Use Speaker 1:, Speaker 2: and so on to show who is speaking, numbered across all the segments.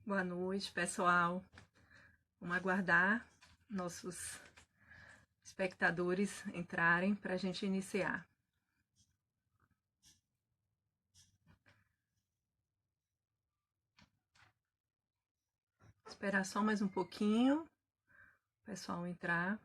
Speaker 1: Boa noite, pessoal. Vamos aguardar nossos espectadores entrarem para a gente iniciar. Esperar só mais um pouquinho, o pessoal entrar.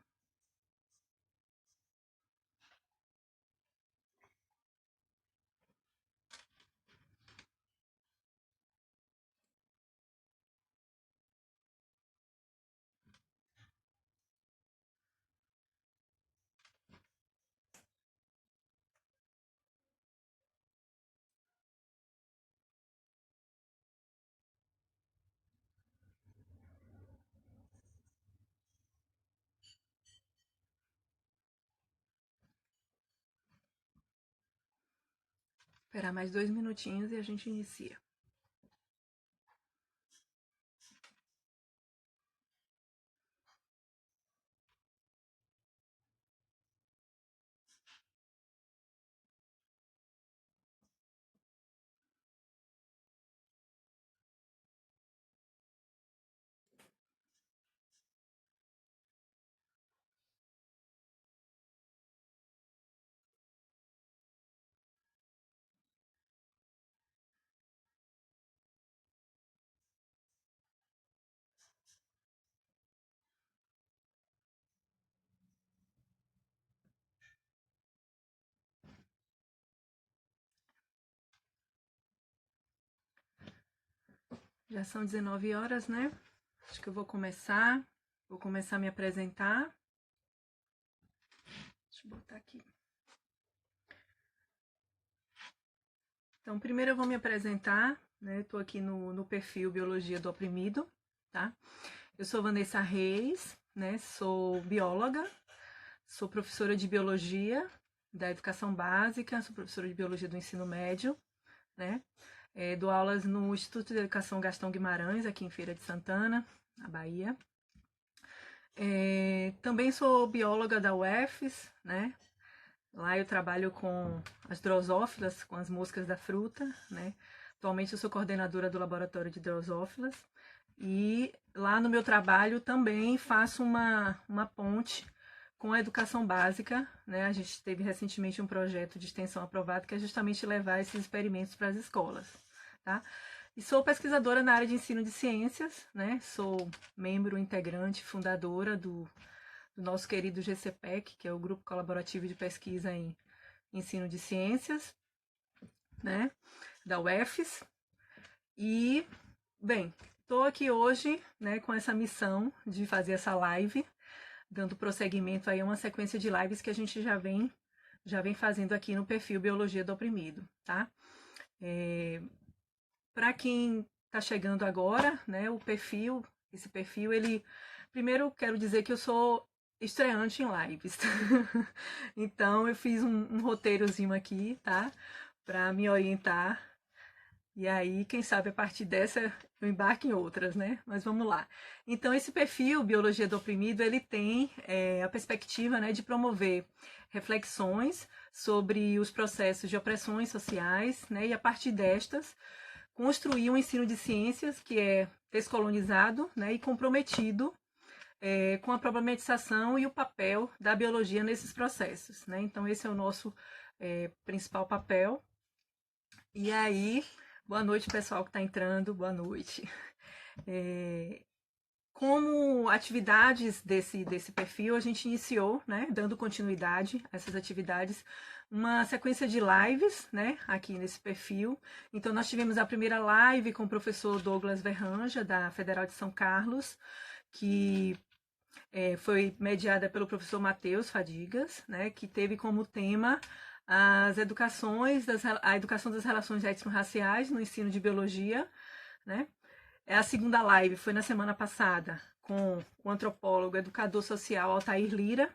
Speaker 1: Esperar mais 2 minutinhos e a gente inicia. Já são 19 horas, né? Acho que eu vou começar. Vou começar a me apresentar. Deixa eu botar aqui. Então, primeiro eu vou me apresentar, né? Estou aqui no perfil Biologia do Oprimido, tá? Eu sou Vanessa Reis, né? Sou bióloga, sou professora de Biologia da Educação Básica, sou professora de Biologia do Ensino Médio, né? Dou aulas no Instituto de Educação Gastão Guimarães, aqui em Feira de Santana, na Bahia. Também sou bióloga da UFES, né? Lá eu trabalho com as drosófilas, com as moscas da fruta, né? Atualmente eu sou coordenadora do laboratório de drosófilas e lá no meu trabalho também faço uma ponte com a educação básica, né? A gente teve recentemente um projeto de extensão aprovado que é justamente levar esses experimentos para as escolas, tá? E sou pesquisadora na área de ensino de ciências, né? Sou membro integrante, fundadora do nosso querido GCPEC, que é o Grupo Colaborativo de Pesquisa em Ensino de Ciências, né, da UFES. E, bem, estou aqui hoje, né, com essa missão de fazer essa live, dando prosseguimento aí a uma sequência de lives que a gente já vem fazendo aqui no perfil Biologia do Oprimido, tá? Para quem está chegando agora, né, esse perfil, ele... Primeiro, quero dizer que eu sou estreante em lives. Então, eu fiz um roteirozinho aqui, tá? Para me orientar. E aí, quem sabe, a partir dessa, eu embarque em outras, né? Mas vamos lá. Então, esse perfil, Biologia do Oprimido, ele tem a perspectiva, né, de promover reflexões sobre os processos de opressões sociais, né? E a partir destas, construir um ensino de ciências que é descolonizado, né, e comprometido com a problematização e o papel da biologia nesses processos, né? Então, esse é o nosso principal papel. E aí, boa noite, pessoal que está entrando, boa noite. Como atividades desse perfil, a gente iniciou, né, dando continuidade a essas atividades, uma sequência de lives, né, aqui nesse perfil. Então, nós tivemos a primeira live com o professor Douglas Verranja, da Federal de São Carlos, que foi mediada pelo professor Matheus Fadigas, né, que teve como tema a educação das relações étnico-raciais no ensino de biologia, né? A segunda live foi na semana passada com o antropólogo, educador social Altair Lira,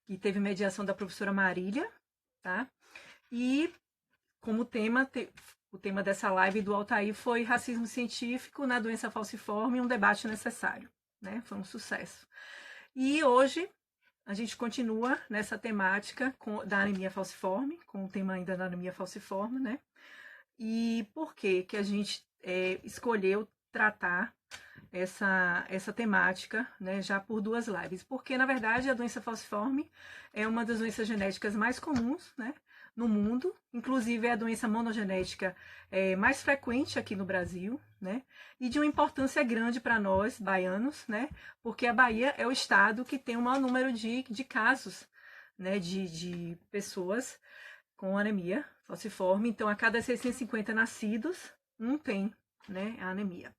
Speaker 1: que teve mediação da professora Marília, tá? E como o tema dessa live do Altair foi racismo científico na doença falciforme, um debate necessário, né? Foi um sucesso. E hoje a gente continua nessa temática da anemia falciforme, com o tema ainda da anemia falciforme, né? E por que a gente escolheu tratar essa temática, né, já por 2 lives, porque na verdade a doença falciforme é uma das doenças genéticas mais comuns, né, no mundo, inclusive é a doença monogenética mais frequente aqui no Brasil, né, e de uma importância grande para nós, baianos, né, porque a Bahia é o estado que tem o maior número de casos, né, de pessoas com anemia falciforme, então a cada 650 nascidos, um tem, né, a anemia.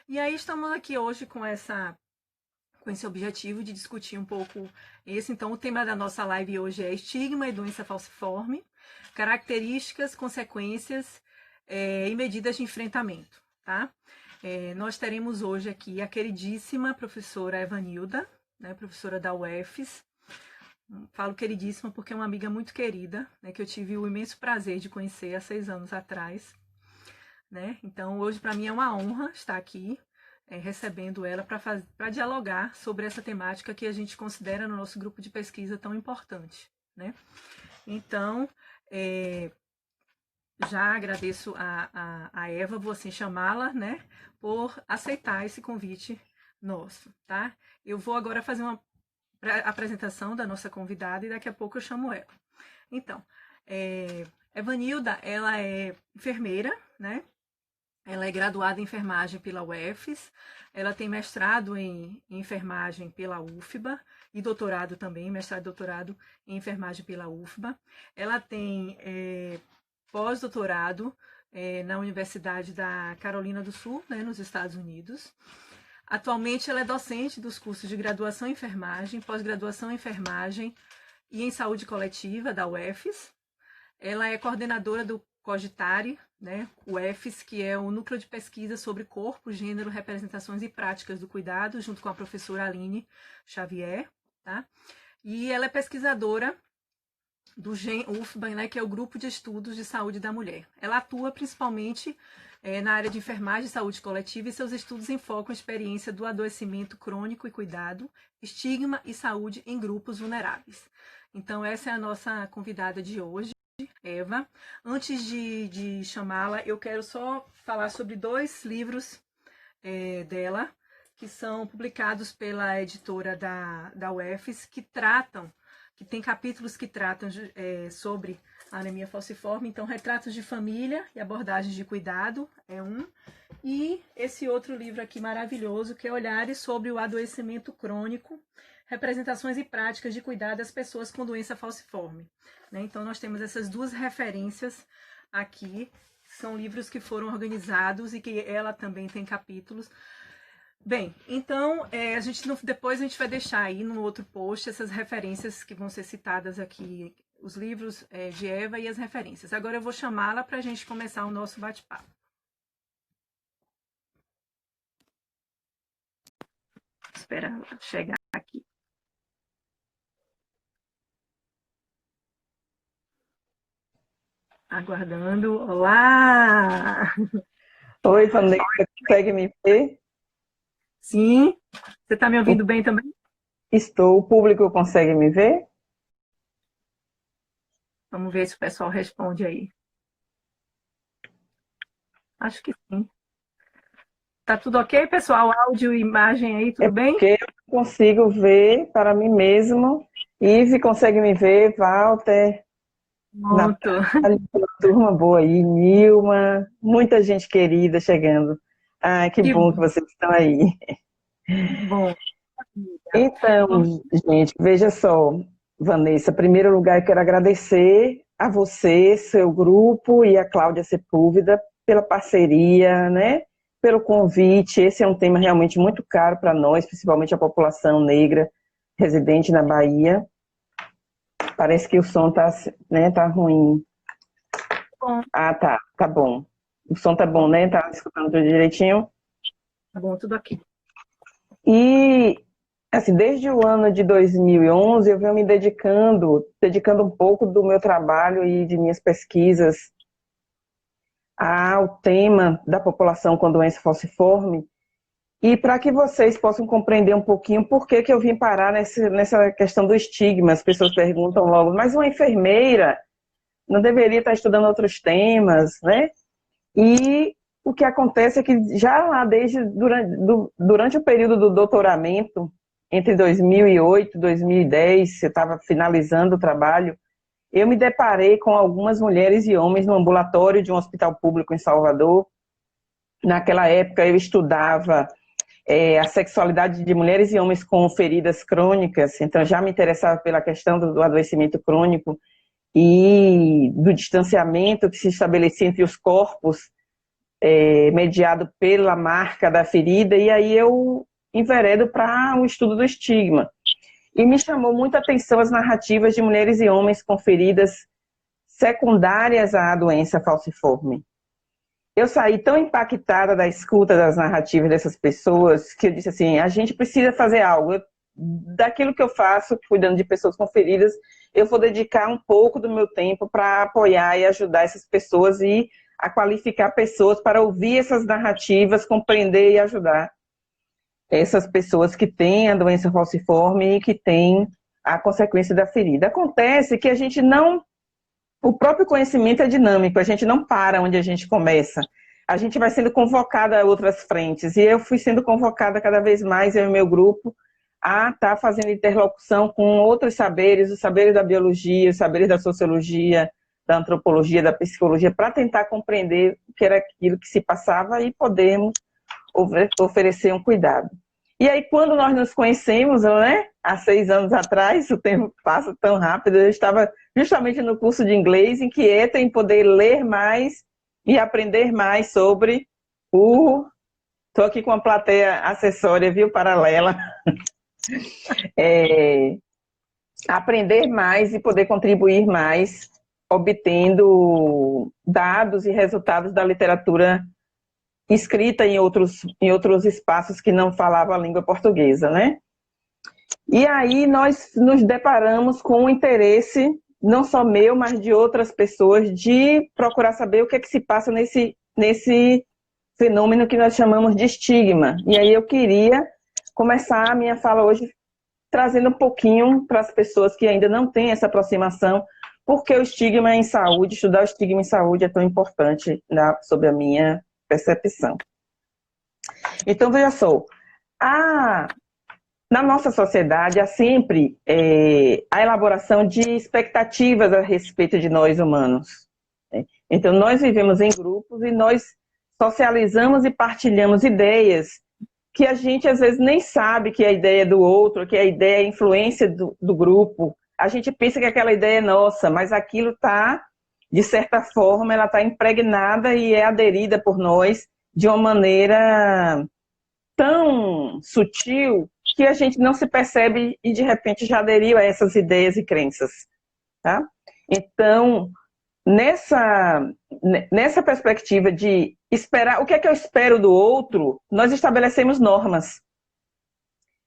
Speaker 1: E aí estamos aqui hoje com esse objetivo de discutir um pouco esse. Então, o tema da nossa live hoje é estigma e doença falciforme, características, consequências e medidas de enfrentamento, tá? Nós teremos hoje aqui a queridíssima professora Evanilda, né, professora da UFES. Falo queridíssima porque é uma amiga muito querida, né, que eu tive o imenso prazer de conhecer há 6 anos atrás. Né? Então, hoje para mim é uma honra estar aqui recebendo ela para dialogar sobre essa temática que a gente considera no nosso grupo de pesquisa tão importante. Né? Então, já agradeço a Eva, vou assim chamá-la, né, por aceitar esse convite nosso. Tá? Eu vou agora fazer uma apresentação da nossa convidada e daqui a pouco eu chamo ela. Então, Evanilda, ela é enfermeira, né? Ela é graduada em enfermagem pela UFES, ela tem mestrado em enfermagem pela UFBA e doutorado também, mestrado e doutorado em enfermagem pela UFBA. Ela tem pós-doutorado na Universidade da Carolina do Sul, né, nos Estados Unidos. Atualmente ela é docente dos cursos de graduação em enfermagem, pós-graduação em enfermagem e em saúde coletiva da UFES. Ela é coordenadora do Cogitare, né, UFES, que é o núcleo de pesquisa sobre corpo, gênero, representações e práticas do cuidado, junto com a professora Aline Xavier, tá? E ela é pesquisadora do GEM-UFBA, né, que é o Grupo de Estudos de Saúde da Mulher. Ela atua principalmente na área de enfermagem e saúde coletiva e seus estudos enfocam a experiência do adoecimento crônico e cuidado, estigma e saúde em grupos vulneráveis. Então, essa é a nossa convidada de hoje, Eva. Antes de chamá-la, eu quero só falar sobre 2 livros dela, que são publicados pela editora da UFES, que tem capítulos que tratam sobre a anemia falciforme. Então, Retratos de Família e Abordagens de Cuidado é um. E esse outro livro aqui maravilhoso, que é Olhares sobre o Adoecimento Crônico, Representações e Práticas de Cuidado das Pessoas com Doença Falciforme. Né? Então, nós temos essas 2 referências aqui. São livros que foram organizados e que ela também tem capítulos. Bem, então, depois a gente vai deixar aí no outro post essas referências que vão ser citadas aqui, os livros de Eva e as referências. Agora eu vou chamá-la para a gente começar o nosso bate-papo. Espera ela chegar aqui. Aguardando. Olá!
Speaker 2: Oi, Vanessa, consegue me ver?
Speaker 1: Sim. Você está me ouvindo bem também?
Speaker 2: Estou. O público consegue me ver?
Speaker 1: Vamos ver se o pessoal responde aí. Acho que sim. Tá tudo ok, pessoal? Áudio e imagem aí, tudo bem?
Speaker 2: Porque eu consigo ver para mim mesmo. Ive consegue me ver, Walter,
Speaker 1: Pronto.
Speaker 2: Natália, turma boa aí, Nilma, muita gente querida chegando. Ai, que bom que vocês estão aí.
Speaker 1: Bom.
Speaker 2: Então, gente, veja só, Vanessa, em primeiro lugar, eu quero agradecer a você, seu grupo e a Cláudia Sepúlveda pela parceria, né? Pelo convite. Esse é um tema realmente muito caro para nós, principalmente a população negra residente na Bahia. Parece que o som tá ruim.
Speaker 1: Bom.
Speaker 2: Ah, tá bom. O som tá bom, né? Tá escutando tudo direitinho?
Speaker 1: Tá bom, tudo aqui.
Speaker 2: E, assim, desde o ano de 2011, eu venho me dedicando um pouco do meu trabalho e de minhas pesquisas ao tema da população com doença falciforme, e para que vocês possam compreender um pouquinho por que eu vim parar nessa questão do estigma. As pessoas perguntam logo, mas uma enfermeira não deveria estar estudando outros temas, né? E o que acontece é que já lá durante o período do doutoramento, entre 2008 e 2010, eu estava finalizando o trabalho, eu me deparei com algumas mulheres e homens no ambulatório de um hospital público em Salvador. Naquela época eu estudava a sexualidade de mulheres e homens com feridas crônicas, então já me interessava pela questão do adoecimento crônico e do distanciamento que se estabelecia entre os corpos, mediado pela marca da ferida, e aí eu enveredo para o estudo do estigma. E me chamou muita atenção as narrativas de mulheres e homens com feridas secundárias à doença falciforme. Eu saí tão impactada da escuta das narrativas dessas pessoas que eu disse assim, a gente precisa fazer algo. Daquilo que eu faço, cuidando de pessoas com feridas, eu vou dedicar um pouco do meu tempo para apoiar e ajudar essas pessoas e a qualificar pessoas para ouvir essas narrativas, compreender e ajudar essas pessoas que têm a doença falciforme e que têm a consequência da ferida. Acontece que a gente não... O próprio conhecimento é dinâmico, a gente não para onde a gente começa. A gente vai sendo convocada a outras frentes. E eu fui sendo convocada cada vez mais, eu e meu grupo, a estar fazendo interlocução com outros saberes, os saberes da biologia, os saberes da sociologia, da antropologia, da psicologia, para tentar compreender o que era aquilo que se passava e podermos oferecer um cuidado. E aí, quando nós nos conhecemos, né, há 6 anos atrás, o tempo passa tão rápido, eu estava justamente no curso de inglês, inquieta em poder ler mais e aprender mais sobre Estou aqui com uma plateia acessória, viu, paralela. Aprender mais e poder contribuir mais, obtendo dados e resultados da literatura escrita em outros espaços que não falavam a língua portuguesa, né? E aí nós nos deparamos com o interesse, não só meu, mas de outras pessoas, de procurar saber o que é que se passa nesse fenômeno que nós chamamos de estigma. E aí eu queria começar a minha fala hoje trazendo um pouquinho para as pessoas que ainda não têm essa aproximação, porque o estigma em saúde, estudar o estigma em saúde é tão importante sobre a minha percepção. Então, veja só, na nossa sociedade há sempre a elaboração de expectativas a respeito de nós humanos. Então, nós vivemos em grupos e nós socializamos e partilhamos ideias que a gente às vezes nem sabe que é a ideia do outro, que é a ideia, a influência do grupo. A gente pensa que aquela ideia é nossa, mas aquilo está, de certa forma, ela está impregnada e é aderida por nós de uma maneira tão sutil que a gente não se percebe e de repente já aderiu a essas ideias e crenças. Tá? Então, nessa perspectiva de esperar, o que é que eu espero do outro, nós estabelecemos normas.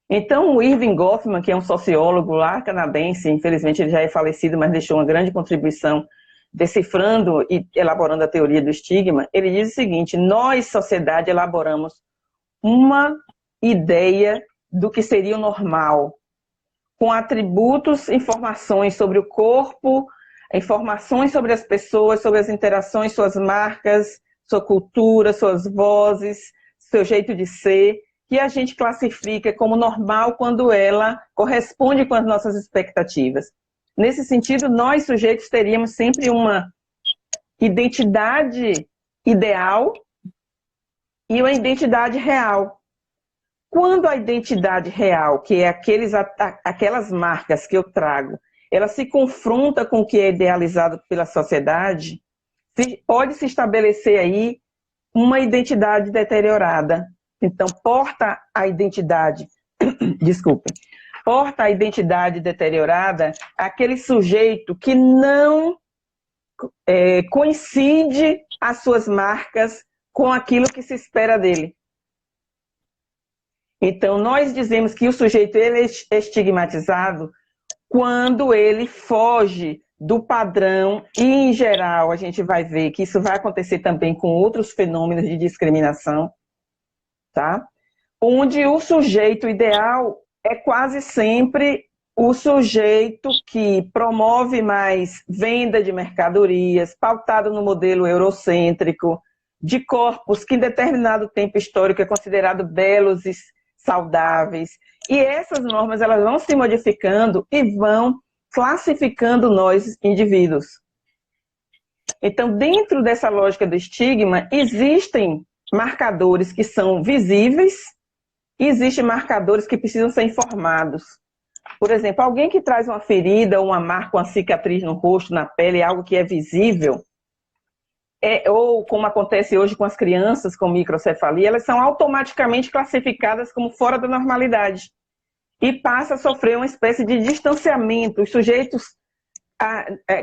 Speaker 2: Então, o Irving Goffman, que é um sociólogo lá canadense, infelizmente ele já é falecido, mas deixou uma grande contribuição decifrando e elaborando a teoria do estigma, ele diz o seguinte: nós, sociedade, elaboramos uma ideia do que seria o normal, com atributos, informações sobre o corpo, informações sobre as pessoas, sobre as interações, suas marcas, sua cultura, suas vozes, seu jeito de ser, que a gente classifica como normal quando ela corresponde com as nossas expectativas. Nesse sentido, nós, sujeitos, teríamos sempre uma identidade ideal e uma identidade real. Quando a identidade real, que é aquelas marcas que eu trago, ela se confronta com o que é idealizado pela sociedade, pode se estabelecer aí uma identidade deteriorada. Então, porta a identidade deteriorada aquele sujeito que não coincide as suas marcas com aquilo que se espera dele. Então, nós dizemos que o sujeito ele é estigmatizado quando ele foge do padrão, e em geral a gente vai ver que isso vai acontecer também com outros fenômenos de discriminação, tá? Onde o sujeito ideal é quase sempre o sujeito que promove mais venda de mercadorias, pautado no modelo eurocêntrico, de corpos que em determinado tempo histórico é considerado belos e saudáveis. E essas normas elas vão se modificando e vão classificando nós, indivíduos. Então, dentro dessa lógica do estigma, existem marcadores que são visíveis e existem marcadores que precisam ser informados. Por exemplo, alguém que traz uma ferida, uma marca, uma cicatriz no rosto, na pele, algo que é visível, ou como acontece hoje com as crianças com microcefalia, elas são automaticamente classificadas como fora da normalidade e passa a sofrer uma espécie de distanciamento. Os sujeitos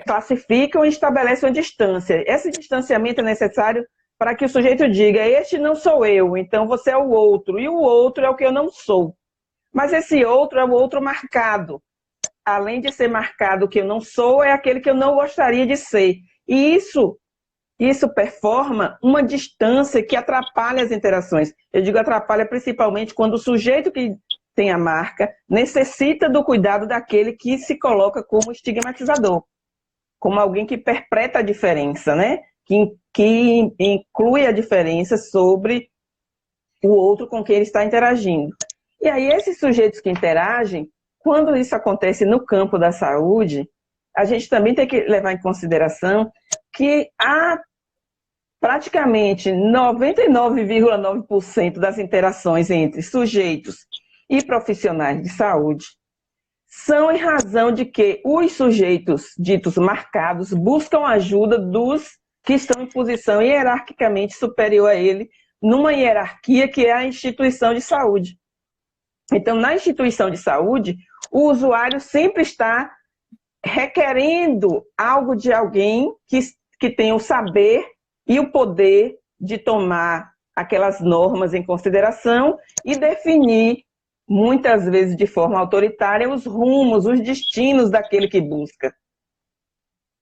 Speaker 2: classificam e estabelecem uma distância. Esse distanciamento é necessário para que o sujeito diga: este não sou eu, então você é o outro, e o outro é o que eu não sou. Mas esse outro é o outro marcado. Além de ser marcado o que eu não sou, é aquele que eu não gostaria de ser. E isso performa uma distância que atrapalha as interações. Eu digo atrapalha principalmente quando o sujeito que tem a marca necessita do cuidado daquele que se coloca como estigmatizador, como alguém que perpetra a diferença, né? Que inclui a diferença sobre o outro com quem ele está interagindo. E aí esses sujeitos que interagem, quando isso acontece no campo da saúde, a gente também tem que levar em consideração que há praticamente 99,9% das interações entre sujeitos e profissionais de saúde são em razão de que os sujeitos ditos marcados buscam ajuda dos que estão em posição hierarquicamente superior a ele, numa hierarquia que é a instituição de saúde. Então, na instituição de saúde, o usuário sempre está requerendo algo de alguém que tem o saber e o poder de tomar aquelas normas em consideração e definir, muitas vezes de forma autoritária, os rumos, os destinos daquele que busca.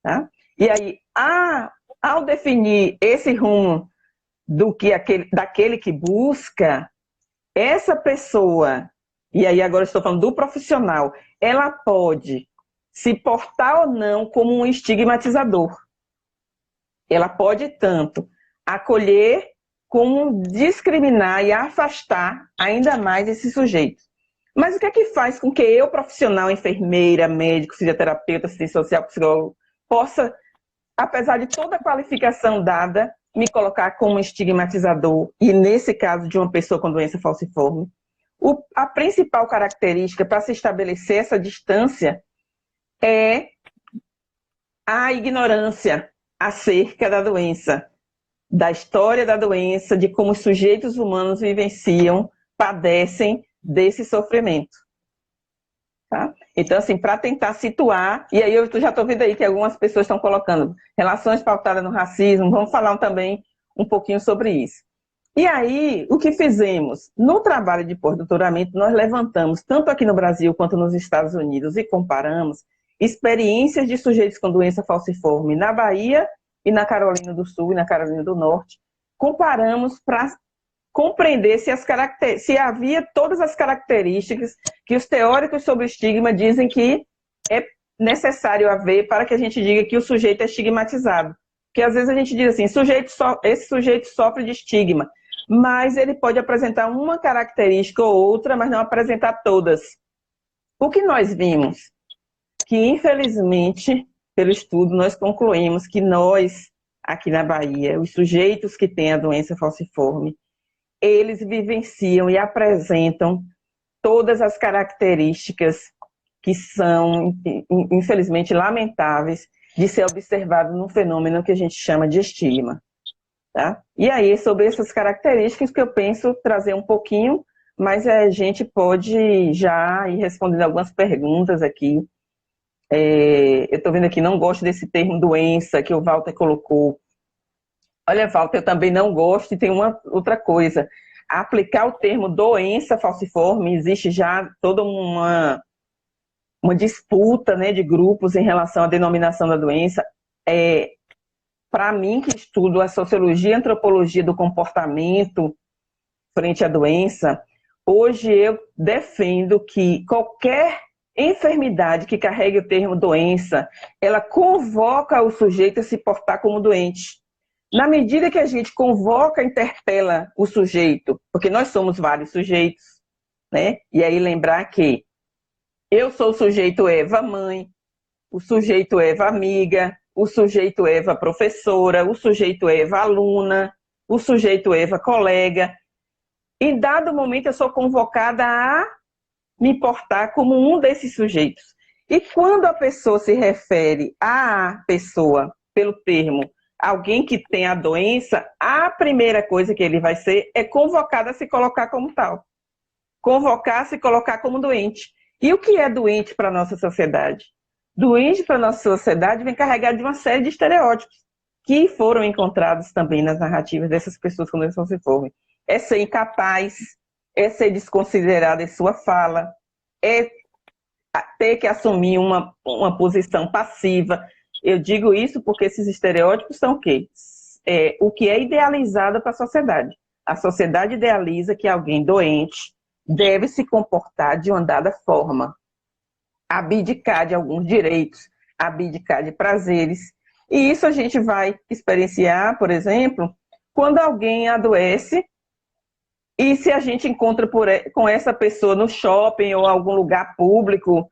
Speaker 2: Tá? E aí, ao definir esse rumo daquele que busca, essa pessoa, e aí agora eu estou falando do profissional, ela pode se portar ou não como um estigmatizador. Ela pode tanto acolher como discriminar e afastar ainda mais esse sujeito. Mas o que é que faz com que eu, profissional, enfermeira, médico, fisioterapeuta, assistente social, psicólogo, possa, apesar de toda a qualificação dada, me colocar como estigmatizador, e nesse caso de uma pessoa com doença falciforme? A principal característica para se estabelecer essa distância é a ignorância acerca da doença, da história da doença, de como os sujeitos humanos vivenciam, padecem desse sofrimento. Tá? Então, assim, para tentar situar, e aí eu já estou vendo aí que algumas pessoas estão colocando relações pautadas no racismo, vamos falar também um pouquinho sobre isso. E aí, o que fizemos? No trabalho de pós-doutoramento, nós levantamos, tanto aqui no Brasil quanto nos Estados Unidos, e comparamos experiências de sujeitos com doença falciforme na Bahia e na Carolina do Sul e na Carolina do Norte. Comparamos para compreender se havia todas as características que os teóricos sobre o estigma dizem que é necessário haver para que a gente diga que o sujeito é estigmatizado. Porque às vezes a gente diz assim, esse sujeito sofre de estigma, mas ele pode apresentar uma característica ou outra, mas não apresentar todas. O que nós vimos? Que, infelizmente, pelo estudo, nós concluímos que nós, aqui na Bahia, os sujeitos que têm a doença falciforme, eles vivenciam e apresentam todas as características que são, infelizmente, lamentáveis de ser observado num fenômeno que a gente chama de estigma. Tá? E aí, sobre essas características que eu penso trazer um pouquinho, mas a gente pode já ir respondendo algumas perguntas aqui. Eu estou vendo aqui, não gosto desse termo doença que o Walter colocou. Olha, Walter, eu também não gosto, e tem uma outra coisa. Aplicar o termo doença falciforme, existe já toda uma disputa, né, de grupos em relação à denominação da doença. Para mim, que estudo a sociologia e a antropologia do comportamento frente à doença, hoje eu defendo que qualquer enfermidade que carregue o termo doença, ela convoca o sujeito a se portar como doente. Na medida que a gente convoca, interpela o sujeito, porque nós somos vários sujeitos, né? E aí lembrar que eu sou o sujeito Eva mãe, o sujeito Eva amiga, o sujeito Eva professora, o sujeito Eva aluna, o sujeito Eva colega. Em dado momento eu sou convocada a me portar como um desses sujeitos. E quando a pessoa se refere à pessoa pelo termo alguém que tem a doença, a primeira coisa que ele vai ser é convocado a se colocar como tal. Convocar a se colocar como doente. E o que é doente para a nossa sociedade? Doente para a nossa sociedade vem carregado de uma série de estereótipos que foram encontrados também nas narrativas dessas pessoas quando elas se formam. É ser incapaz, é ser desconsiderado em sua fala, é ter que assumir uma posição passiva. Eu digo isso porque esses estereótipos são o quê? O que é idealizado para a sociedade. A sociedade idealiza que alguém doente deve se comportar de uma dada forma, abdicar de alguns direitos, abdicar de prazeres. E isso a gente vai experienciar, por exemplo, quando alguém adoece e se a gente encontra com essa pessoa no shopping ou algum lugar público,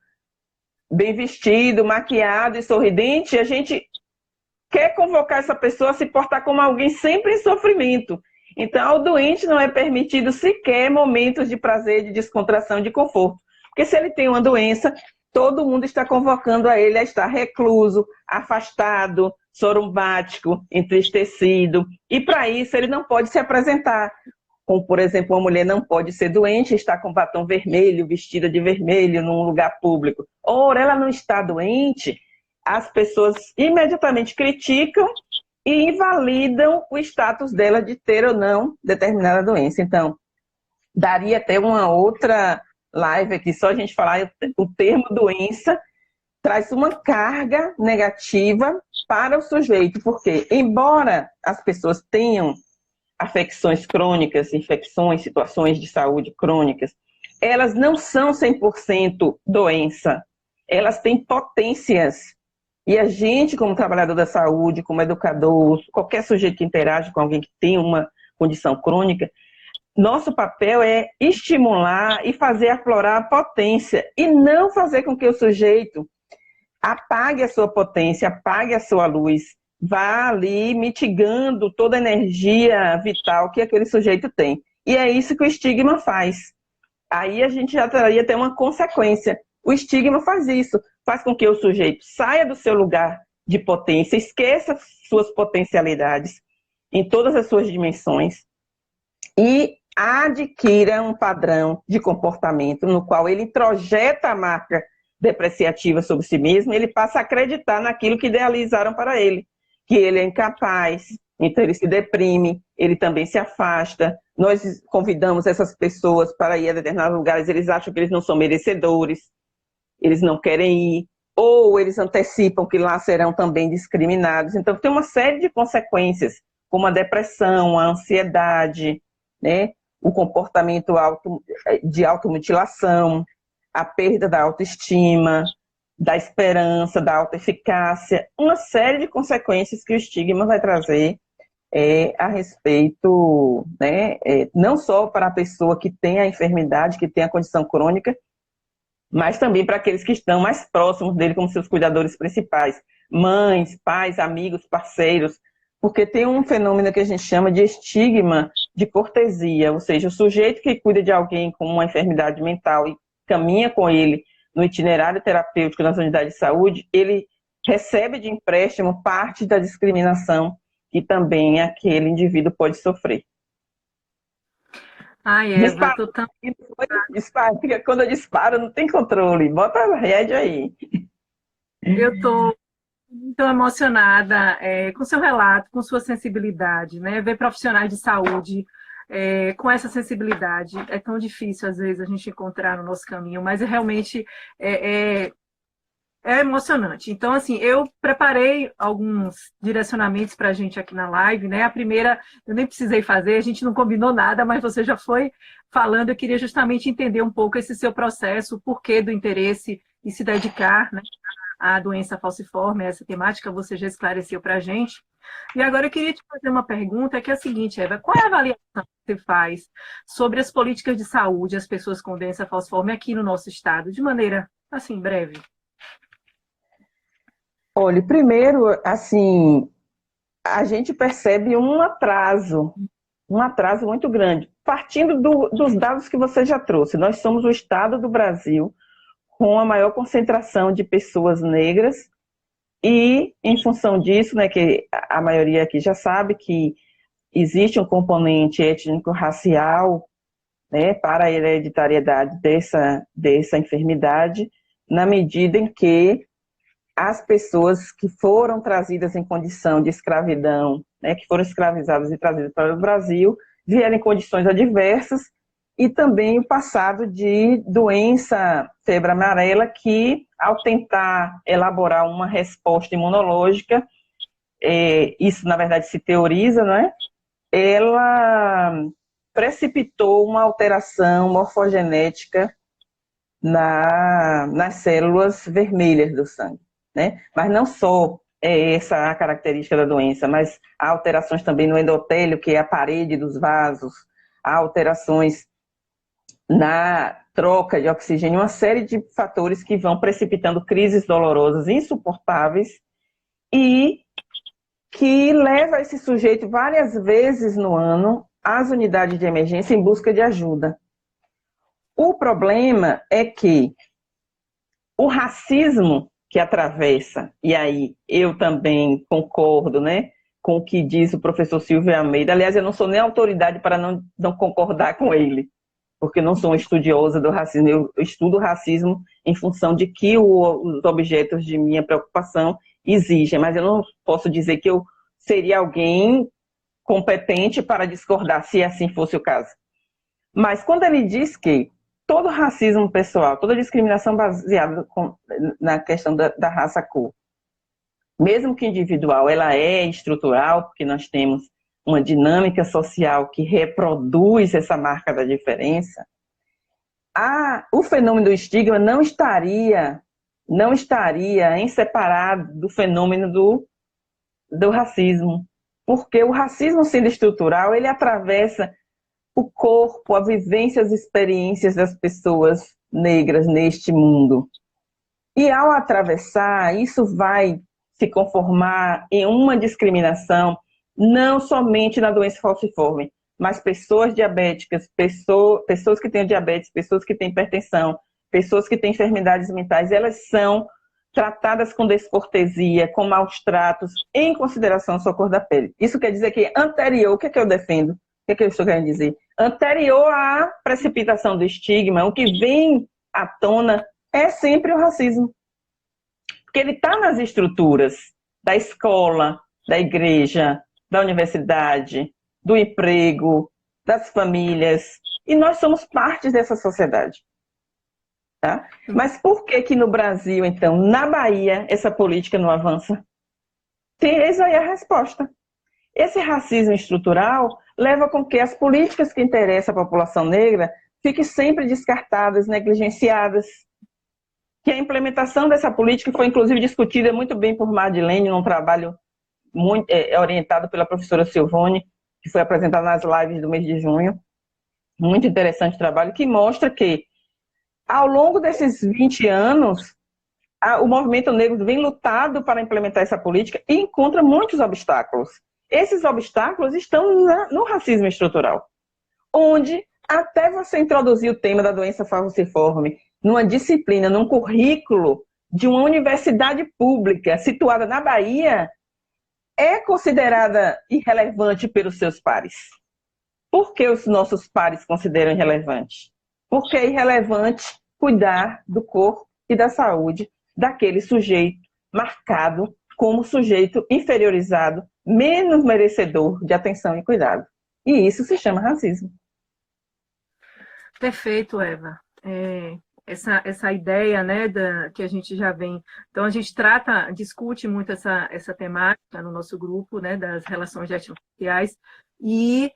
Speaker 2: bem vestido, maquiado e sorridente, a gente quer convocar essa pessoa a se portar como alguém sempre em sofrimento. Então, ao doente não é permitido sequer momentos de prazer, de descontração, de conforto. Porque se ele tem uma doença, todo mundo está convocando a ele a estar recluso, afastado, sorumbático, entristecido. E para isso ele não pode se apresentar. Como, por exemplo, uma mulher não pode ser doente, está com batom vermelho, vestida de vermelho num lugar público. Ora, ela não está doente, as pessoas imediatamente criticam e invalidam o status dela de ter ou não determinada doença. Então, daria até uma outra live aqui, só a gente falar o termo doença, traz uma carga negativa para o sujeito, porque, embora as pessoas tenham afecções crônicas, infecções, situações de saúde crônicas, elas não são 100% doença, elas têm potências. E a gente, como trabalhador da saúde, como educador, qualquer sujeito que interage com alguém que tem uma condição crônica, nosso papel é estimular e fazer aflorar a potência e não fazer com que o sujeito apague a sua potência, apague a sua luz, vá ali mitigando toda a energia vital que aquele sujeito tem. E é isso que o estigma faz. Aí a gente já teria até uma consequência. O estigma faz isso, faz com que o sujeito saia do seu lugar de potência, esqueça suas potencialidades em todas as suas dimensões e adquira um padrão de comportamento no qual ele introjeta a marca depreciativa sobre si mesmo, ele passa a acreditar naquilo que idealizaram para ele, que ele é incapaz, então ele se deprime, ele também se afasta. Nós convidamos essas pessoas para ir a determinados lugares, eles acham que eles não são merecedores, eles não querem ir, ou eles antecipam que lá serão também discriminados. Então tem uma série de consequências, como a depressão, a ansiedade, né? O comportamento de automutilação, a perda da autoestima, da esperança, da autoeficácia, uma série de consequências que o estigma vai trazer a respeito, né, não só para a pessoa que tem a enfermidade, que tem a condição crônica, mas também para aqueles que estão mais próximos dele como seus cuidadores principais, mães, pais, amigos, parceiros, porque tem um fenômeno que a gente chama de estigma de cortesia, ou seja, o sujeito que cuida de alguém com uma enfermidade mental e caminha com ele no itinerário terapêutico nas unidades de saúde, ele recebe de empréstimo parte da discriminação que também aquele indivíduo pode sofrer.
Speaker 1: Ai, Eva, tô tão...
Speaker 2: Dispara, quando eu disparo, não tem controle. Bota a rédea aí.
Speaker 1: Eu tô muito emocionada com seu relato, com sua sensibilidade, né? Ver profissionais de saúde com essa sensibilidade é tão difícil, às vezes, a gente encontrar no nosso caminho, mas realmente é emocionante. Então, assim, eu preparei alguns direcionamentos para a gente aqui na live, né? A primeira, eu nem precisei fazer, a gente não combinou nada, mas você já foi falando, eu queria justamente entender um pouco esse seu processo, o porquê do interesse e se dedicar, né, à doença falciforme, essa temática, você já esclareceu para a gente. E agora eu queria te fazer uma pergunta, que é a seguinte, Eva, qual é a avaliação que você faz sobre as políticas de saúde, as pessoas com doença falciforme aqui no nosso estado, de maneira, assim, breve?
Speaker 2: Olha, primeiro, assim, a gente percebe um atraso muito grande. Partindo dos dados que você já trouxe, nós somos o estado do Brasil com a maior concentração de pessoas negras e, em função disso, né, que a maioria aqui já sabe que existe um componente étnico-racial, né, para a hereditariedade dessa enfermidade, na medida em que as pessoas que foram trazidas em condição de escravidão, né, que foram escravizadas e trazidas para o Brasil, vieram em condições adversas, e também o passado de doença febre amarela, que, ao tentar elaborar uma resposta imunológica, isso, na verdade, se teoriza, né, ela precipitou uma alteração morfogenética nas células vermelhas do sangue, né? Mas não só essa a característica da doença, mas há alterações também no endotélio, que é a parede dos vasos, há alterações na troca de oxigênio, uma série de fatores que vão precipitando crises dolorosas insuportáveis e que leva esse sujeito várias vezes no ano às unidades de emergência em busca de ajuda. O problema é que o racismo que atravessa, e aí eu também concordo, né, com o que diz o professor Silvio Almeida. Aliás, eu não sou nem autoridade para não concordar com ele, porque não sou uma estudiosa do racismo. Eu estudo o racismo em função de que os objetos de minha preocupação exigem, mas eu não posso dizer que eu seria alguém competente para discordar, se assim fosse o caso. Mas quando ele diz que todo racismo pessoal, toda discriminação baseada na questão da raça-cor, mesmo que individual, ela é estrutural, porque nós temos uma dinâmica social que reproduz essa marca da diferença, o fenômeno do estigma não estaria em separado do fenômeno do racismo, porque o racismo, sendo estrutural, ele atravessa o corpo, a vivência, as experiências das pessoas negras neste mundo. E ao atravessar, isso vai se conformar em uma discriminação, não somente na doença falciforme, mas pessoas diabéticas, pessoas que têm diabetes, pessoas que têm hipertensão, pessoas que têm enfermidades mentais, elas são tratadas com descortesia, com maus tratos, em consideração à sua cor da pele. Isso quer dizer que anterior, o que é que eu defendo? O que é que eu estou querendo dizer? Anterior à precipitação do estigma, o que vem à tona é sempre o racismo. Porque ele está nas estruturas da escola, da igreja, da universidade, do emprego, das famílias. E nós somos parte dessa sociedade. Tá? Mas por que no Brasil, então, na Bahia, essa política não avança? Eis aí a resposta. Esse racismo estrutural leva com que as políticas que interessam a população negra fiquem sempre descartadas, negligenciadas. Que a implementação dessa política foi, inclusive, discutida muito bem por Madeleine, num trabalho muito orientado pela professora Silvone, que foi apresentado nas lives do mês de junho. Muito interessante trabalho, que mostra que, ao longo desses 20 anos, o movimento negro vem lutado para implementar essa política e encontra muitos obstáculos. Esses obstáculos estão no racismo estrutural, onde até você introduzir o tema da doença falciforme numa disciplina, num currículo de uma universidade pública situada na Bahia, é considerada irrelevante pelos seus pares. Por que os nossos pares consideram irrelevante? Porque é irrelevante cuidar do corpo e da saúde daquele sujeito marcado como sujeito inferiorizado, menos merecedor de atenção e cuidado. E isso se chama racismo.
Speaker 1: Perfeito, Eva. Essa ideia, né, que a gente já vem... Então, a gente discute muito essa temática no nosso grupo, né, das relações étnico-raciais, e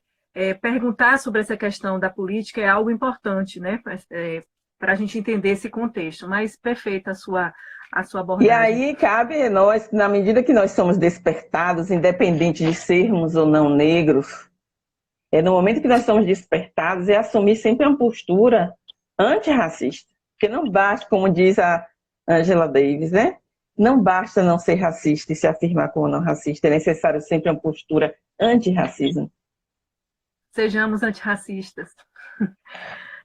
Speaker 1: perguntar sobre essa questão da política é algo importante, né, para a gente entender esse contexto. Mas perfeita a sua
Speaker 2: E
Speaker 1: abordagem.
Speaker 2: aí cabe a nós, na medida que nós somos despertados, independente de sermos ou não negros, no momento que nós somos despertados, é assumir sempre uma postura antirracista. Porque não basta, como diz a Angela Davis, né? Não basta não ser racista e se afirmar como não racista, é necessário sempre uma postura antirracismo.
Speaker 1: Sejamos antirracistas,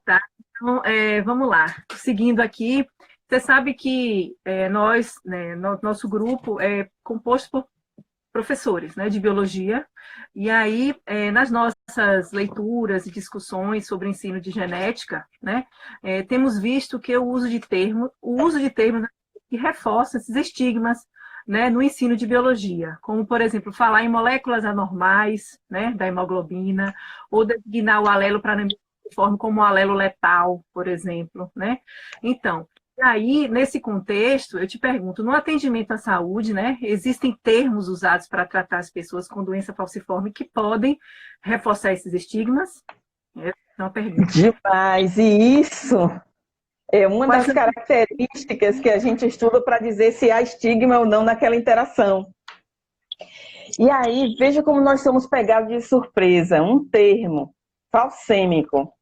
Speaker 1: tá? Então, vamos lá. Seguindo aqui, você sabe que nós, né, nosso grupo é composto por professores, né, de biologia, e aí, nas nossas leituras e discussões sobre ensino de genética, né, temos visto que o uso de termos que reforça esses estigmas, né, no ensino de biologia, como, por exemplo, falar em moléculas anormais, né, da hemoglobina, ou designar o alelo para forma como o alelo letal, por exemplo, né? Então, e aí, nesse contexto, eu te pergunto, no atendimento à saúde, né, existem termos usados para tratar as pessoas com doença falciforme que podem reforçar esses estigmas? Essa é uma pergunta.
Speaker 2: Demais, e isso é uma
Speaker 1: Quais
Speaker 2: das
Speaker 1: são...
Speaker 2: características que a gente estuda para dizer se há estigma ou não naquela interação. E aí, veja como nós somos pegados de surpresa. Um termo, falsêmico.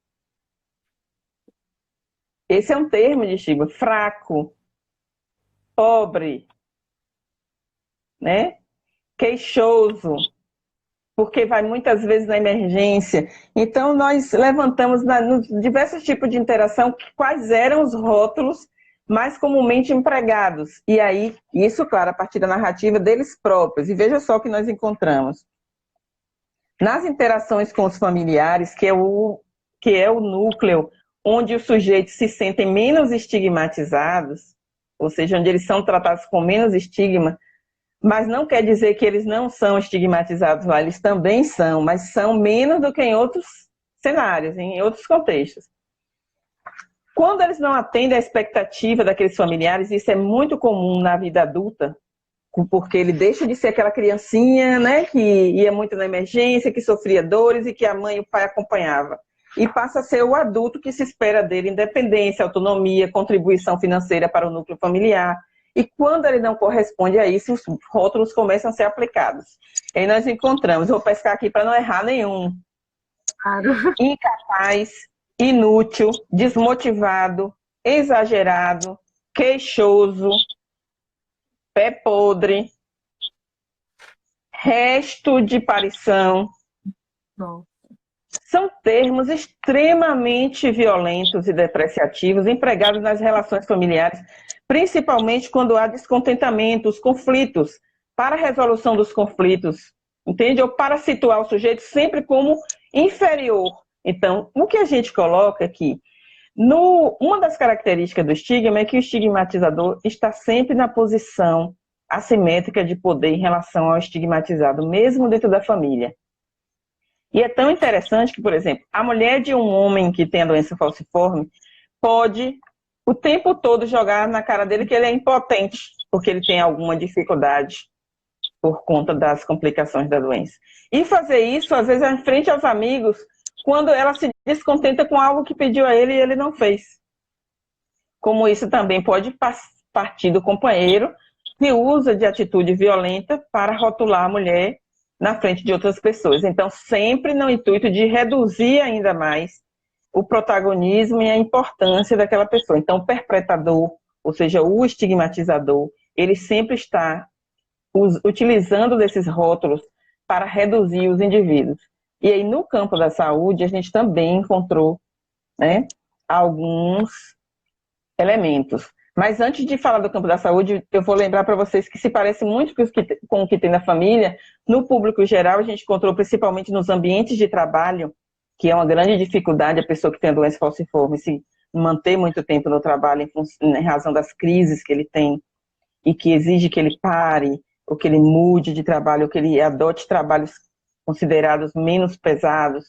Speaker 2: Esse é um termo de estigma. Fraco, pobre, né? Queixoso, porque vai muitas vezes na emergência. Então, nós levantamos nos diversos tipos de interação quais eram os rótulos mais comumente empregados. E aí, isso, claro, a partir da narrativa deles próprios. E veja só o que nós encontramos. Nas interações com os familiares, que é o núcleo onde os sujeitos se sentem menos estigmatizados, ou seja, onde eles são tratados com menos estigma, mas não quer dizer que eles não são estigmatizados lá, eles também são, mas são menos do que em outros cenários, em outros contextos. Quando eles não atendem à expectativa daqueles familiares, isso é muito comum na vida adulta, porque ele deixa de ser aquela criancinha, né, que ia muito na emergência, que sofria dores e que a mãe e o pai acompanhavam. E passa a ser o adulto que se espera dele independência, autonomia, contribuição financeira para o núcleo familiar. E quando ele não corresponde a isso, os rótulos começam a ser aplicados. E aí nós encontramos, vou pescar aqui para não errar nenhum.
Speaker 1: Claro.
Speaker 2: Incapaz, inútil, desmotivado, exagerado, queixoso, pé podre, resto de parição.
Speaker 1: Não.
Speaker 2: São termos extremamente violentos e depreciativos empregados nas relações familiares, principalmente quando há descontentamento, os conflitos, para a resolução dos conflitos, entende? Ou para situar o sujeito sempre como inferior. Então, o que a gente coloca aqui, uma das características do estigma é que o estigmatizador está sempre na posição assimétrica de poder em relação ao estigmatizado, mesmo dentro da família. E é tão interessante que, por exemplo, a mulher de um homem que tem a doença falciforme pode o tempo todo jogar na cara dele que ele é impotente, porque ele tem alguma dificuldade por conta das complicações da doença. E fazer isso, às vezes, em frente aos amigos, quando ela se descontenta com algo que pediu a ele e ele não fez. Como isso também pode partir do companheiro que usa de atitude violenta para rotular a mulher na frente de outras pessoas. Então, sempre no intuito de reduzir ainda mais o protagonismo e a importância daquela pessoa. Então, o perpetrador, ou seja, o estigmatizador, ele sempre está utilizando desses rótulos para reduzir os indivíduos. E aí, no campo da saúde, a gente também encontrou, né, alguns elementos. Mas antes de falar do campo da saúde, eu vou lembrar para vocês que se parece muito com o que tem na família. No público geral, a gente encontrou principalmente nos ambientes de trabalho, que é uma grande dificuldade a pessoa que tem a doença falciforme se manter muito tempo no trabalho em razão das crises que ele tem e que exige que ele pare, ou que ele mude de trabalho, ou que ele adote trabalhos considerados menos pesados.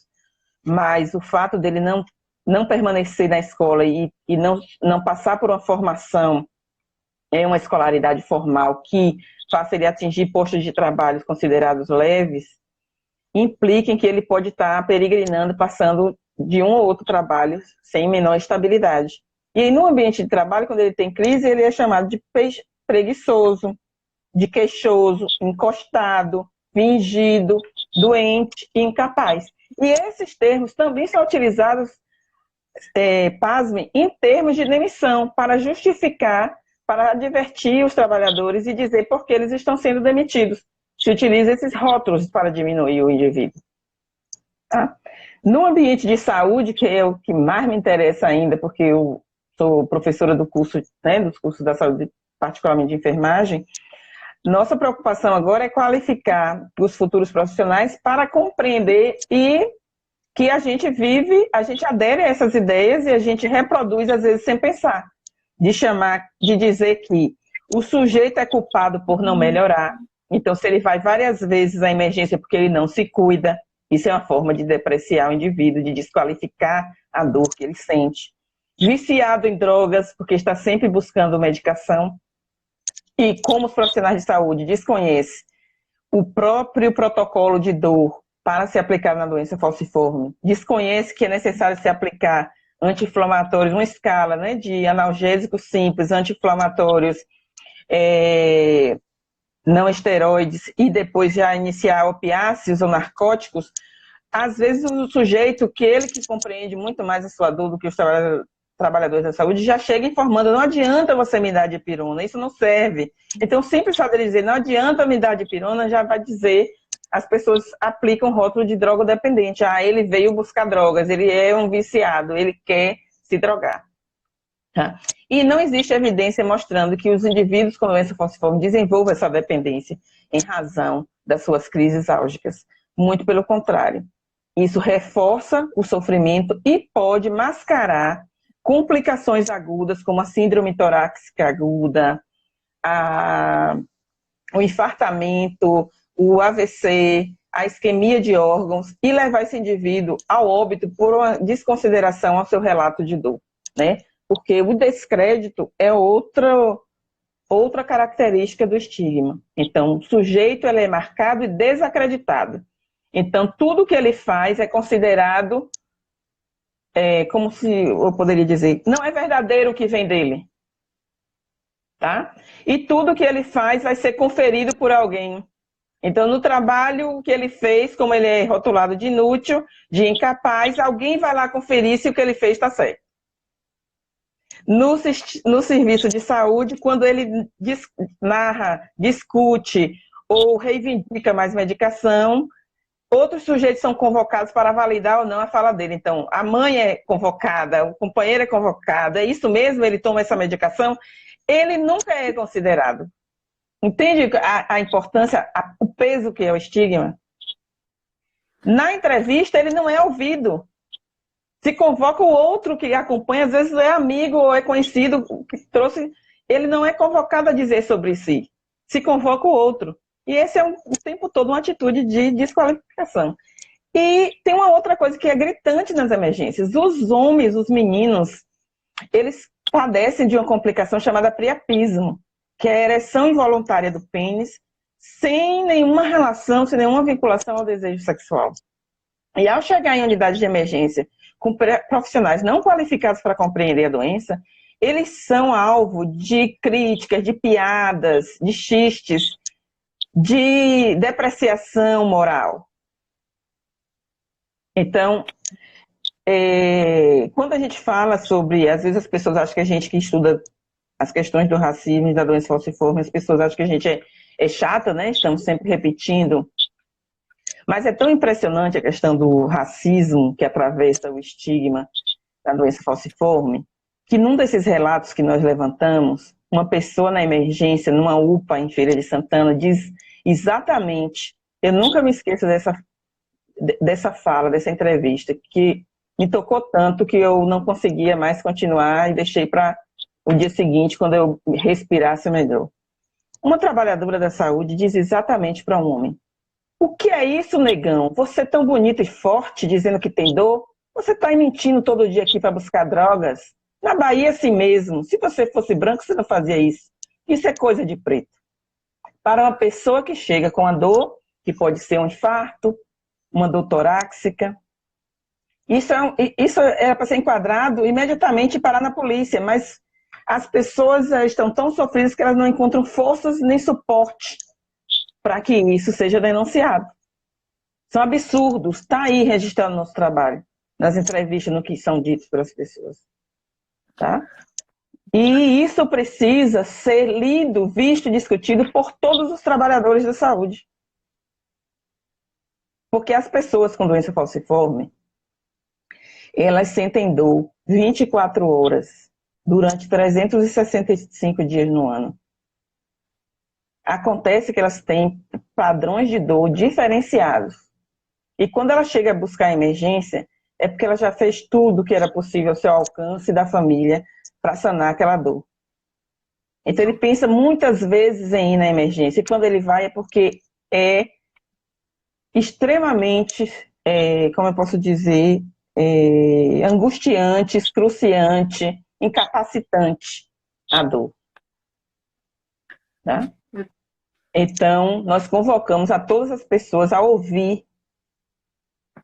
Speaker 2: Mas o fato dele não permanecer na escola e não passar por uma formação, uma escolaridade formal que faça ele atingir postos de trabalho considerados leves, implica em que ele pode estar peregrinando, passando de um ou outro trabalho sem menor estabilidade. E aí, no ambiente de trabalho, quando ele tem crise, ele é chamado de preguiçoso, de queixoso, encostado, fingido, doente e incapaz. E esses termos também são utilizados, pasmem, em termos de demissão, para justificar, para advertir os trabalhadores e dizer por que eles estão sendo demitidos. Se utiliza esses rótulos para diminuir o indivíduo. Tá? No ambiente de saúde, que é o que mais me interessa ainda, porque eu sou professora do curso, né, dos cursos da saúde, particularmente de enfermagem, nossa preocupação agora é qualificar os futuros profissionais para compreender e que a gente vive, a gente adere a essas ideias e a gente reproduz, às vezes, sem pensar. De dizer que o sujeito é culpado por não melhorar. Então, se ele vai várias vezes à emergência porque ele não se cuida, isso é uma forma de depreciar o indivíduo, de desqualificar a dor que ele sente. Viciado em drogas, porque está sempre buscando medicação. E como os profissionais de saúde desconhecem o próprio protocolo de dor para se aplicar na doença falciforme, desconhece que é necessário se aplicar anti-inflamatórios, uma escala, né, de analgésicos simples, anti-inflamatórios, não esteroides, e depois já iniciar opiáceos ou narcóticos. Às vezes o sujeito, que ele que compreende muito mais a sua dor do que os trabalhadores da saúde, já chega informando, não adianta você me dar dipirona, isso não serve. Então, simples só dele dizer, não adianta me dar dipirona, já vai dizer, as pessoas aplicam rótulo de drogodependente. Ah, ele veio buscar drogas, ele é um viciado, ele quer se drogar. Tá? E não existe evidência mostrando que os indivíduos com doença falciforme desenvolvam essa dependência em razão das suas crises álgicas. Muito pelo contrário. Isso reforça o sofrimento e pode mascarar complicações agudas, como a síndrome torácica aguda, o infartamento, o AVC, a isquemia de órgãos, e levar esse indivíduo ao óbito por uma desconsideração ao seu relato de dor, né? Porque o descrédito é outra característica do estigma. Então, o sujeito ele é marcado e desacreditado. Então, tudo que ele faz é considerado, como se eu poderia dizer, não é verdadeiro o que vem dele. Tá? E tudo que ele faz vai ser conferido por alguém. Então, no trabalho que ele fez, como ele é rotulado de inútil, de incapaz, alguém vai lá conferir se o que ele fez está certo. No serviço de saúde, quando ele narra, discute ou reivindica mais medicação, outros sujeitos são convocados para validar ou não a fala dele. Então, a mãe é convocada, o companheiro é convocado, é isso mesmo? Ele toma essa medicação? Ele nunca é considerado. Entende a importância, o peso que é o estigma? Na entrevista, ele não é ouvido. Se convoca o outro que acompanha, às vezes é amigo ou é conhecido, que trouxe, ele não é convocado a dizer sobre si. Se convoca o outro. E esse é o tempo todo uma atitude de desqualificação. E tem uma outra coisa que é gritante nas emergências. Os homens, os meninos, eles padecem de uma complicação chamada priapismo, que é a ereção involuntária do pênis, sem nenhuma relação, sem nenhuma vinculação ao desejo sexual. E ao chegar em unidade de emergência com profissionais não qualificados para compreender a doença, eles são alvo de críticas, de piadas, de xistes, de depreciação moral. Então, quando a gente fala sobre, às vezes as pessoas acham que a gente que estuda as questões do racismo e da doença falciforme, as pessoas acham que a gente é chata, né? Estamos sempre repetindo. Mas é tão impressionante a questão do racismo que atravessa o estigma da doença falciforme, que num desses relatos que nós levantamos, uma pessoa na emergência, numa UPA em Feira de Santana, diz exatamente, eu nunca me esqueço dessa fala, dessa entrevista, que me tocou tanto que eu não conseguia mais continuar e deixei para o dia seguinte, quando eu respirasse melhor. Uma trabalhadora da saúde diz exatamente para um homem: o que é isso, negão? Você é tão bonito e forte, dizendo que tem dor? Você está mentindo todo dia aqui para buscar drogas? Na Bahia, assim mesmo. Se você fosse branco, você não fazia isso. Isso é coisa de preto. Para uma pessoa que chega com a dor, que pode ser um infarto, uma dor torácica, Isso é para ser enquadrado imediatamente e parar na polícia, mas as pessoas estão tão sofridas que elas não encontram forças nem suporte para que isso seja denunciado. São absurdos. Está aí registrado no nosso trabalho, nas entrevistas, no que são ditos pelas pessoas. Tá? E isso precisa ser lido, visto e discutido por todos os trabalhadores da saúde. Porque as pessoas com doença falciforme, elas sentem dor 24 horas, durante 365 dias no ano. Acontece que elas têm padrões de dor diferenciados. E quando ela chega a buscar a emergência, é porque ela já fez tudo que era possível ao seu alcance da família para sanar aquela dor. Então ele pensa muitas vezes em ir na emergência. E quando ele vai é porque é extremamente, como eu posso dizer, angustiante, excruciante, incapacitante a dor. Tá? Então, nós convocamos a todas as pessoas a ouvir,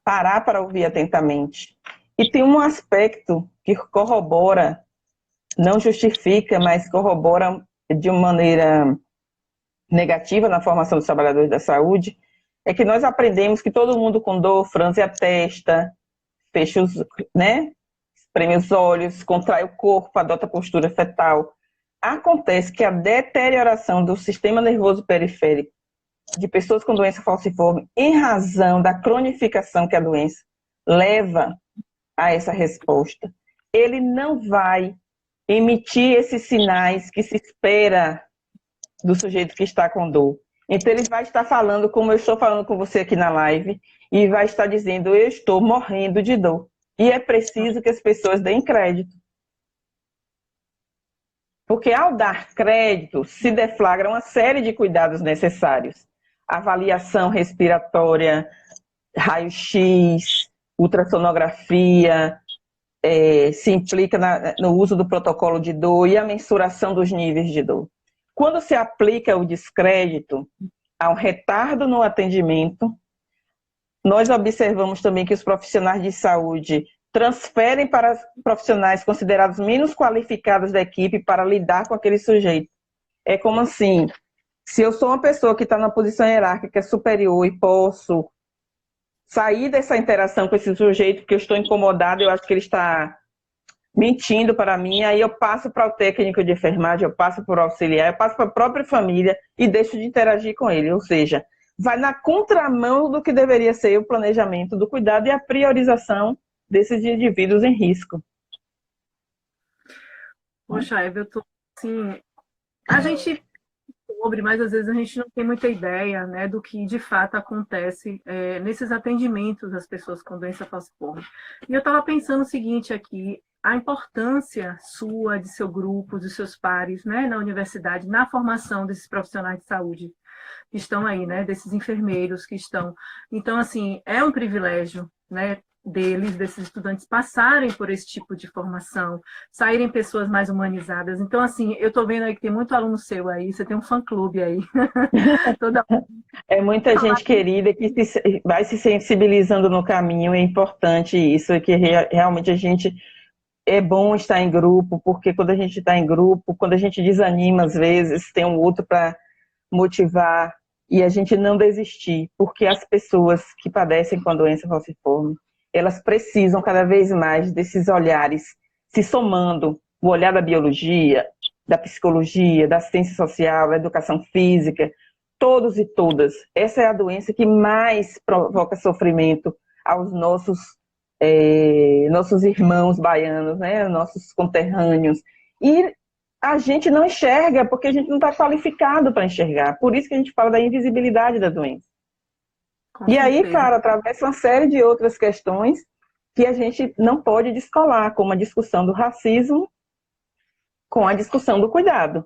Speaker 2: parar para ouvir atentamente. E tem um aspecto que corrobora, não justifica, mas corrobora de uma maneira negativa na formação dos trabalhadores da saúde, é que nós aprendemos que todo mundo com dor franze a testa, fecha os, né, espreme os olhos, contrai o corpo, adota postura fetal. Acontece que a deterioração do sistema nervoso periférico de pessoas com doença falciforme, em razão da cronificação que a doença leva a essa resposta, ele não vai emitir esses sinais que se espera do sujeito que está com dor. Então ele vai estar falando como eu estou falando com você aqui na live e vai estar dizendo, eu estou morrendo de dor. E é preciso que as pessoas deem crédito. Porque ao dar crédito, se deflagra uma série de cuidados necessários. Avaliação respiratória, raio-x, ultrassonografia, se implica no uso do protocolo de dor e a mensuração dos níveis de dor. Quando se aplica o descrédito, há um retardo no atendimento. Nós observamos também que os profissionais de saúde transferem para profissionais considerados menos qualificados da equipe para lidar com aquele sujeito. É como assim, se eu sou uma pessoa que está na posição hierárquica superior e posso sair dessa interação com esse sujeito porque eu estou incomodado, eu acho que ele está mentindo para mim, aí eu passo para o técnico de enfermagem, eu passo para o auxiliar, eu passo para a própria família e deixo de interagir com ele. Ou seja, vai na contramão do que deveria ser o planejamento do cuidado e a priorização desses indivíduos em risco.
Speaker 1: Poxa, Eva, eu tô assim, a gente sobre, mas às vezes a gente não tem muita ideia, né, do que de fato acontece nesses atendimentos das pessoas com doença falciforme. E eu estava pensando o seguinte aqui, a importância sua, de seu grupo, dos seus pares, né, na universidade, na formação desses profissionais de saúde que estão aí, né, desses enfermeiros que estão. Então, assim, é um privilégio, né, deles, desses estudantes, passarem por esse tipo de formação, saírem pessoas mais humanizadas. Então, assim, eu estou vendo aí que tem muito aluno seu aí, você tem um fã-clube aí. Toda...
Speaker 2: É muita gente querida que vai se sensibilizando no caminho, é importante isso, é que realmente a gente... É bom estar em grupo, porque quando a gente está em grupo, quando a gente desanima, às vezes, tem um outro para motivar e a gente não desistir, porque as pessoas que padecem com a doença falciforme, elas precisam cada vez mais desses olhares se somando, o olhar da biologia, da psicologia, da assistência social, da educação física, todos e todas. Essa é a doença que mais provoca sofrimento aos nossos irmãos baianos, né, nossos conterrâneos. E a gente não enxerga, porque a gente não está qualificado para enxergar. Por isso que a gente fala da invisibilidade da doença. E aí, claro, atravessa uma série de outras questões que a gente não pode descolar, como a discussão do racismo com a discussão do cuidado.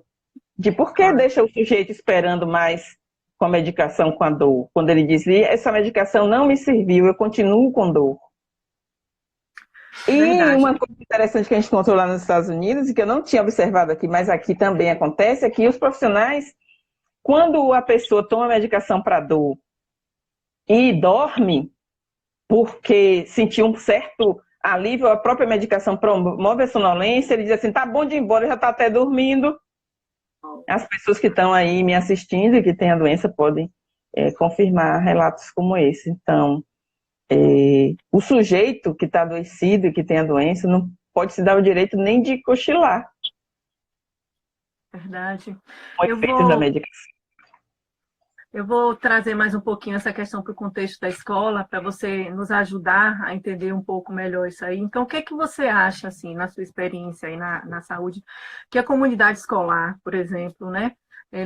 Speaker 2: De por que deixa o sujeito esperando mais com a medicação com a dor, quando ele diz, essa medicação não me serviu, eu continuo com dor. E verdade. Uma coisa interessante que a gente encontrou lá nos Estados Unidos, e que eu não tinha observado aqui, mas aqui também acontece, é que os profissionais, quando a pessoa toma medicação para dor e dorme, porque sentiu um certo alívio, a própria medicação promove a sonolência, ele diz assim, tá bom de ir embora, já tá até dormindo. As pessoas que estão aí me assistindo e que têm a doença podem confirmar relatos como esse. Então, o sujeito que está adoecido e que tem a doença não pode se dar o direito nem de cochilar.
Speaker 1: Verdade.
Speaker 2: O efeito da medicação.
Speaker 1: Eu vou trazer mais um pouquinho essa questão para o contexto da escola, para você nos ajudar a entender um pouco melhor isso aí. Então, o que é que você acha, assim, na sua experiência aí na saúde, que a comunidade escolar, por exemplo, né,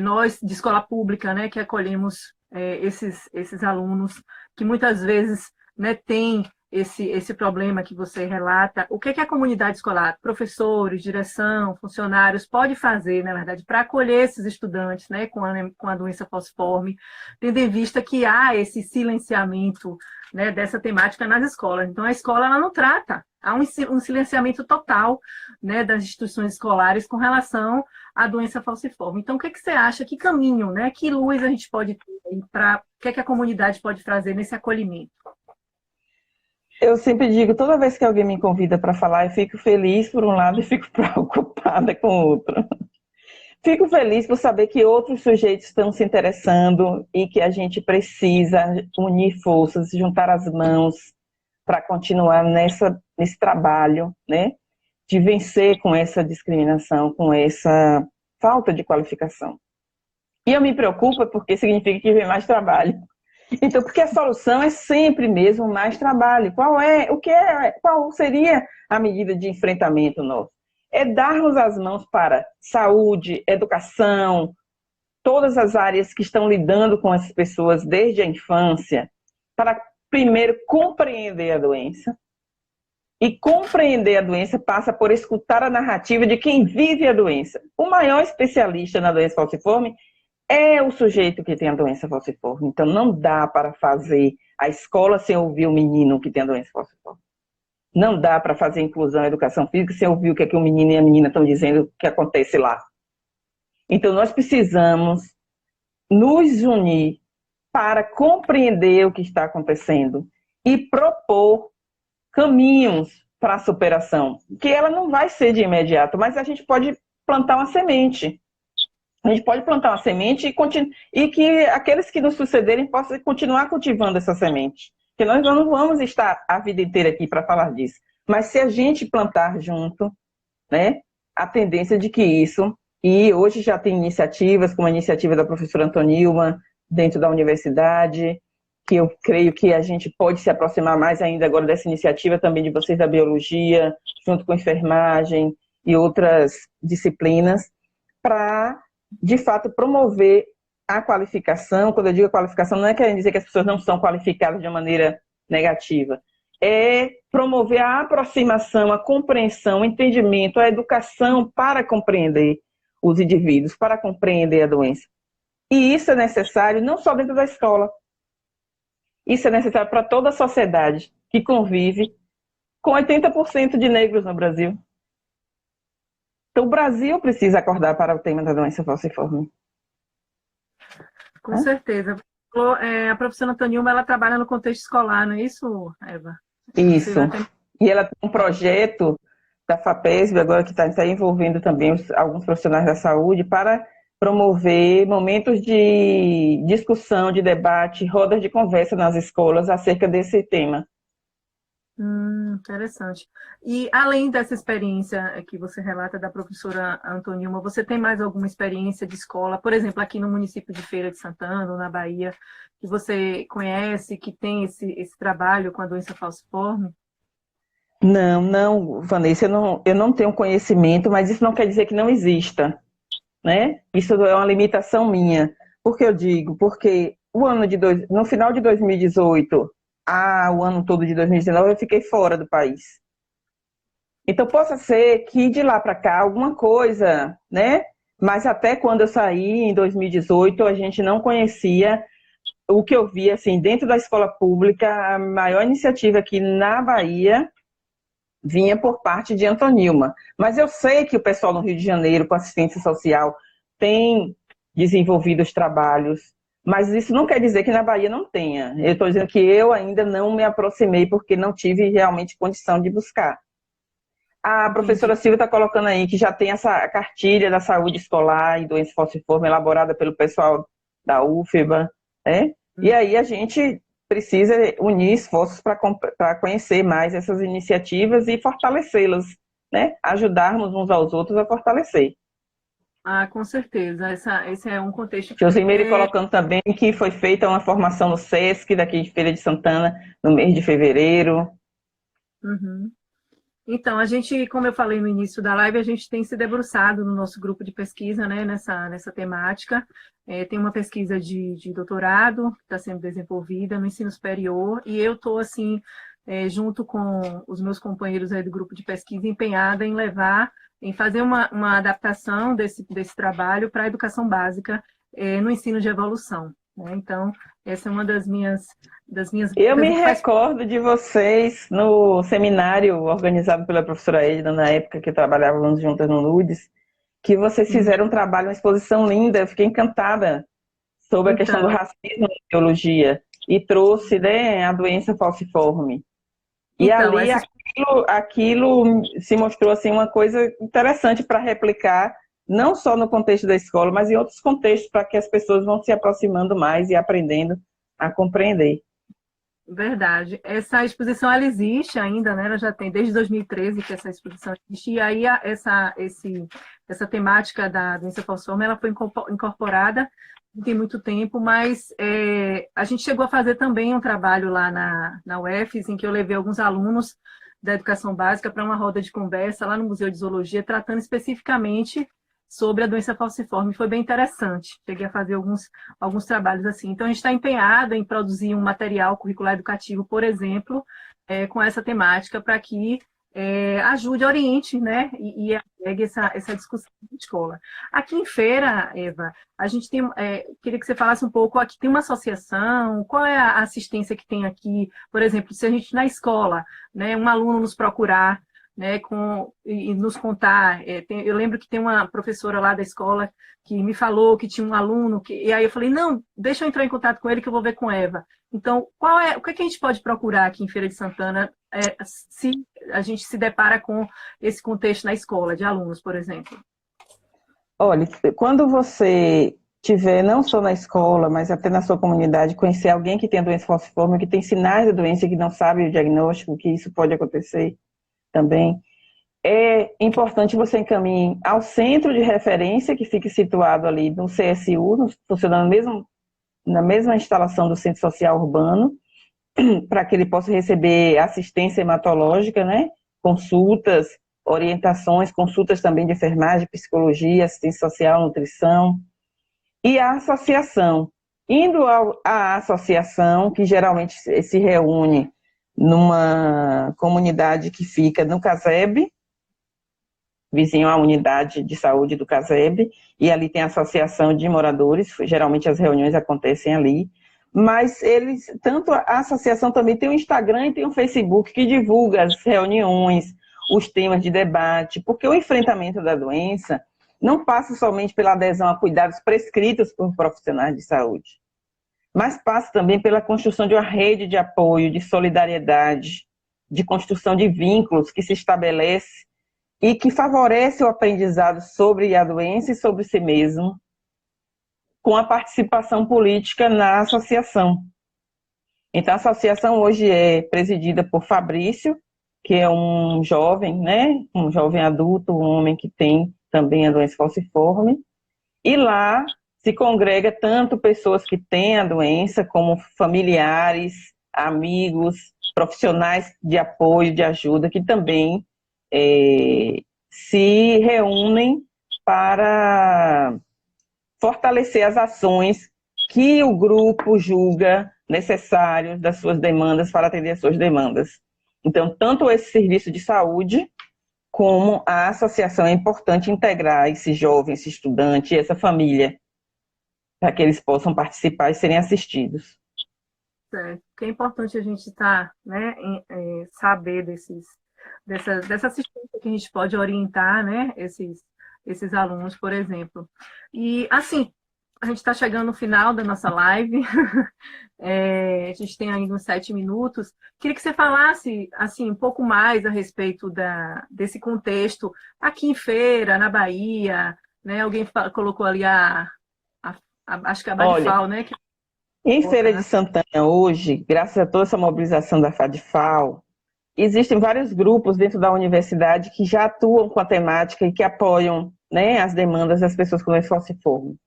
Speaker 1: nós de escola pública, né, que acolhemos esses alunos, que muitas vezes, né, têm esse problema que você relata, o que é que a comunidade escolar, professores, direção, funcionários, pode fazer, na verdade, para acolher esses estudantes, né, com a doença falciforme, tendo em vista que há esse silenciamento, né, dessa temática nas escolas. Então, a escola ela não trata, há um silenciamento total, né, das instituições escolares com relação à doença falciforme. Então, o que é que você acha? Que caminho, né, que luz a gente pode ter para o que é que a comunidade pode fazer nesse acolhimento?
Speaker 2: Eu sempre digo, toda vez que alguém me convida para falar, eu fico feliz por um lado e fico preocupada com o outro. Fico feliz por saber que outros sujeitos estão se interessando e que a gente precisa unir forças, juntar as mãos para continuar nesse trabalho, né, de vencer com essa discriminação, com essa falta de qualificação. E eu me preocupo porque significa que vem mais trabalho. Então, porque a solução é sempre mesmo mais trabalho. Qual seria a medida de enfrentamento nosso? É darmos as mãos para saúde, educação, todas as áreas que estão lidando com essas pessoas desde a infância, para primeiro compreender a doença. E compreender a doença passa por escutar a narrativa de quem vive a doença. O maior especialista na doença falciforme é o sujeito que tem a doença falciforme. Então, não dá para fazer a escola sem ouvir o menino que tem a doença falciforme. Não dá para fazer inclusão e educação física sem ouvir o que é que o menino e a menina estão dizendo que acontece lá. Então, nós precisamos nos unir para compreender o que está acontecendo e propor caminhos para a superação, que ela não vai ser de imediato, mas a gente pode plantar uma semente. A gente pode plantar uma semente e que aqueles que nos sucederem possam continuar cultivando essa semente. Porque nós não vamos estar a vida inteira aqui para falar disso. Mas se a gente plantar junto, né, a tendência de que isso... E hoje já tem iniciativas, como a iniciativa da professora Antonilma, dentro da universidade, que eu creio que a gente pode se aproximar mais ainda agora dessa iniciativa também de vocês da biologia, junto com enfermagem e outras disciplinas, para... de fato, promover a qualificação. Quando eu digo qualificação, não é querendo dizer que as pessoas não são qualificadas de uma maneira negativa. É promover a aproximação, a compreensão, o entendimento, a educação para compreender os indivíduos, para compreender a doença. E isso é necessário não só dentro da escola. Isso é necessário para toda a sociedade que convive com 80% de negros no Brasil. Então, o Brasil precisa acordar para o tema da doença falciforme.
Speaker 1: Com certeza. A professora Antonilma, ela trabalha no contexto escolar, não é isso, Eva?
Speaker 2: Isso. E ela tem um projeto da FAPESB, agora que está envolvendo também alguns profissionais da saúde, para promover momentos de discussão, de debate, rodas de conversa nas escolas acerca desse tema.
Speaker 1: Interessante. E além dessa experiência que você relata da professora Antonilma, você tem mais alguma experiência de escola, por exemplo, aqui no município de Feira de Santana, ou na Bahia, que você conhece, que tem esse trabalho com a doença falciforme?
Speaker 2: Não, Vanessa, eu não tenho conhecimento, mas isso não quer dizer que não exista, né? Isso é uma limitação minha. Por que eu digo? Porque no final de 2018, o ano todo de 2019, eu fiquei fora do país. Então, possa ser que de lá para cá alguma coisa, né? Mas até quando eu saí, em 2018, a gente não conhecia o que eu vi, assim, dentro da escola pública, a maior iniciativa aqui na Bahia vinha por parte de Antonilma. Mas eu sei que o pessoal no Rio de Janeiro, com assistência social, tem desenvolvido os trabalhos, Mas isso não quer dizer que na Bahia não tenha. Eu estou dizendo que eu ainda não me aproximei porque não tive realmente condição de buscar. A
Speaker 1: Entendi.
Speaker 2: professora Silvia está colocando aí que já tem essa cartilha da saúde escolar e doenças falciformes elaborada pelo pessoal da UFBA, né? E
Speaker 1: Hum.
Speaker 2: aí a gente precisa unir esforços para conhecer mais essas iniciativas e fortalecê-las, né? Ajudarmos uns aos outros a fortalecer.
Speaker 1: Ah, com certeza. Esse é um contexto.
Speaker 2: Josimere
Speaker 1: É,
Speaker 2: colocando também que foi feita uma formação no SESC, daqui de Feira de Santana, no mês de fevereiro.
Speaker 1: uhum. Então, a gente, como eu falei no início da live, a gente tem se debruçado no nosso grupo de pesquisa, né, nessa temática. Tem uma pesquisa de doutorado que está sendo desenvolvida no ensino superior, e eu estou, assim, junto com os meus companheiros aí do grupo de pesquisa, empenhada em levar, em fazer uma adaptação desse trabalho para a educação básica, no ensino de evolução, né? Então, essa é uma das minhas
Speaker 2: Eu
Speaker 1: metas
Speaker 2: me
Speaker 1: e que faz.
Speaker 2: recordo de vocês no seminário organizado pela professora Edna, na época que trabalhávamos juntas no NUDES, que vocês fizeram um trabalho, uma exposição linda, eu fiquei encantada sobre a questão do
Speaker 1: Então,
Speaker 2: racismo na biologia e trouxe, né, a doença falciforme. E
Speaker 1: então,
Speaker 2: ali
Speaker 1: essa
Speaker 2: aquilo se mostrou assim uma coisa interessante para replicar, não só no contexto da escola, mas em outros contextos, para que as pessoas vão se aproximando mais e aprendendo a compreender.
Speaker 1: Verdade. Essa exposição ela existe ainda, né? Ela já tem desde 2013 que essa exposição existe. E aí essa temática da doença falciforme ela foi incorporada não tem muito tempo, mas a gente chegou a fazer também um trabalho lá na UFES, em que eu levei alguns alunos da educação básica para uma roda de conversa lá no Museu de Zoologia, tratando especificamente sobre a doença falciforme. Foi bem interessante. Cheguei a fazer alguns trabalhos assim. Então, a gente está empenhada em produzir um material curricular educativo, por exemplo, com essa temática, para que ajude, oriente, né, e agregue essa discussão na escola. Aqui em Feira, Eva, a gente tem, queria que você falasse um pouco, aqui tem uma associação, qual é a assistência que tem aqui, por exemplo, se a gente na escola, né, um aluno nos procurar, né, e nos contar. Eu lembro que tem uma professora lá da escola que me falou que tinha um aluno, e aí eu falei, não, deixa eu entrar em contato com ele que eu vou ver com Eva. Então, o que é que a gente pode procurar aqui em Feira de Santana, se a gente se depara com esse contexto na escola, de alunos, por exemplo?
Speaker 2: Olha, quando você tiver, não só na escola, mas até na sua comunidade, conhecer alguém que tem a doença falciforme, que tem sinais da doença e que não sabe o diagnóstico, que isso pode acontecer também, é importante você encaminhe ao centro de referência, que fique situado ali no CSU, funcionando mesmo, na mesma instalação do Centro Social Urbano, para que ele possa receber assistência hematológica, né? Consultas, orientações, consultas também de enfermagem, psicologia, assistência social, nutrição. E a associação. Indo à associação, que geralmente se reúne numa comunidade que fica no CASEB, vizinho à unidade de saúde do CASEB, e ali tem a associação de moradores, geralmente as reuniões acontecem ali, mas eles, tanto a associação também tem um Instagram e tem um Facebook que divulga as reuniões, os temas de debate, porque o enfrentamento da doença não passa somente pela adesão a cuidados prescritos por profissionais de saúde, mas passa também pela construção de uma rede de apoio, de solidariedade, de construção de vínculos que se estabelece e que favorece o aprendizado sobre a doença e sobre si mesmo, com a participação política na associação. Então, a associação hoje é presidida por Fabrício, que é um jovem, né, um jovem adulto, um homem que tem também a doença falciforme, e lá se congrega tanto pessoas que têm a doença, como familiares, amigos, profissionais de apoio, de ajuda, que também se reúnem para fortalecer as ações que o grupo julga necessárias das suas demandas para atender as suas demandas. Então, tanto esse serviço de saúde como a associação é importante integrar esse jovem, esse estudante, essa família, para que eles possam participar e serem assistidos.
Speaker 1: Certo. Que é importante a gente estar, né, saber dessa assistência que a gente pode orientar, né, esses alunos, por exemplo. E, assim, a gente está chegando no final da nossa live. A gente tem ainda uns 7 minutos. Queria que você falasse assim, um pouco mais a respeito desse contexto aqui em Feira, na Bahia, né? Alguém colocou ali acho que a
Speaker 2: Olha,
Speaker 1: Badifal, né? Que
Speaker 2: em
Speaker 1: outra,
Speaker 2: Feira de
Speaker 1: né?
Speaker 2: Santana hoje, graças a toda essa mobilização da FADFAL, existem vários grupos dentro da universidade que já atuam com a temática e que apoiam, né, as demandas das pessoas com doença falciforme.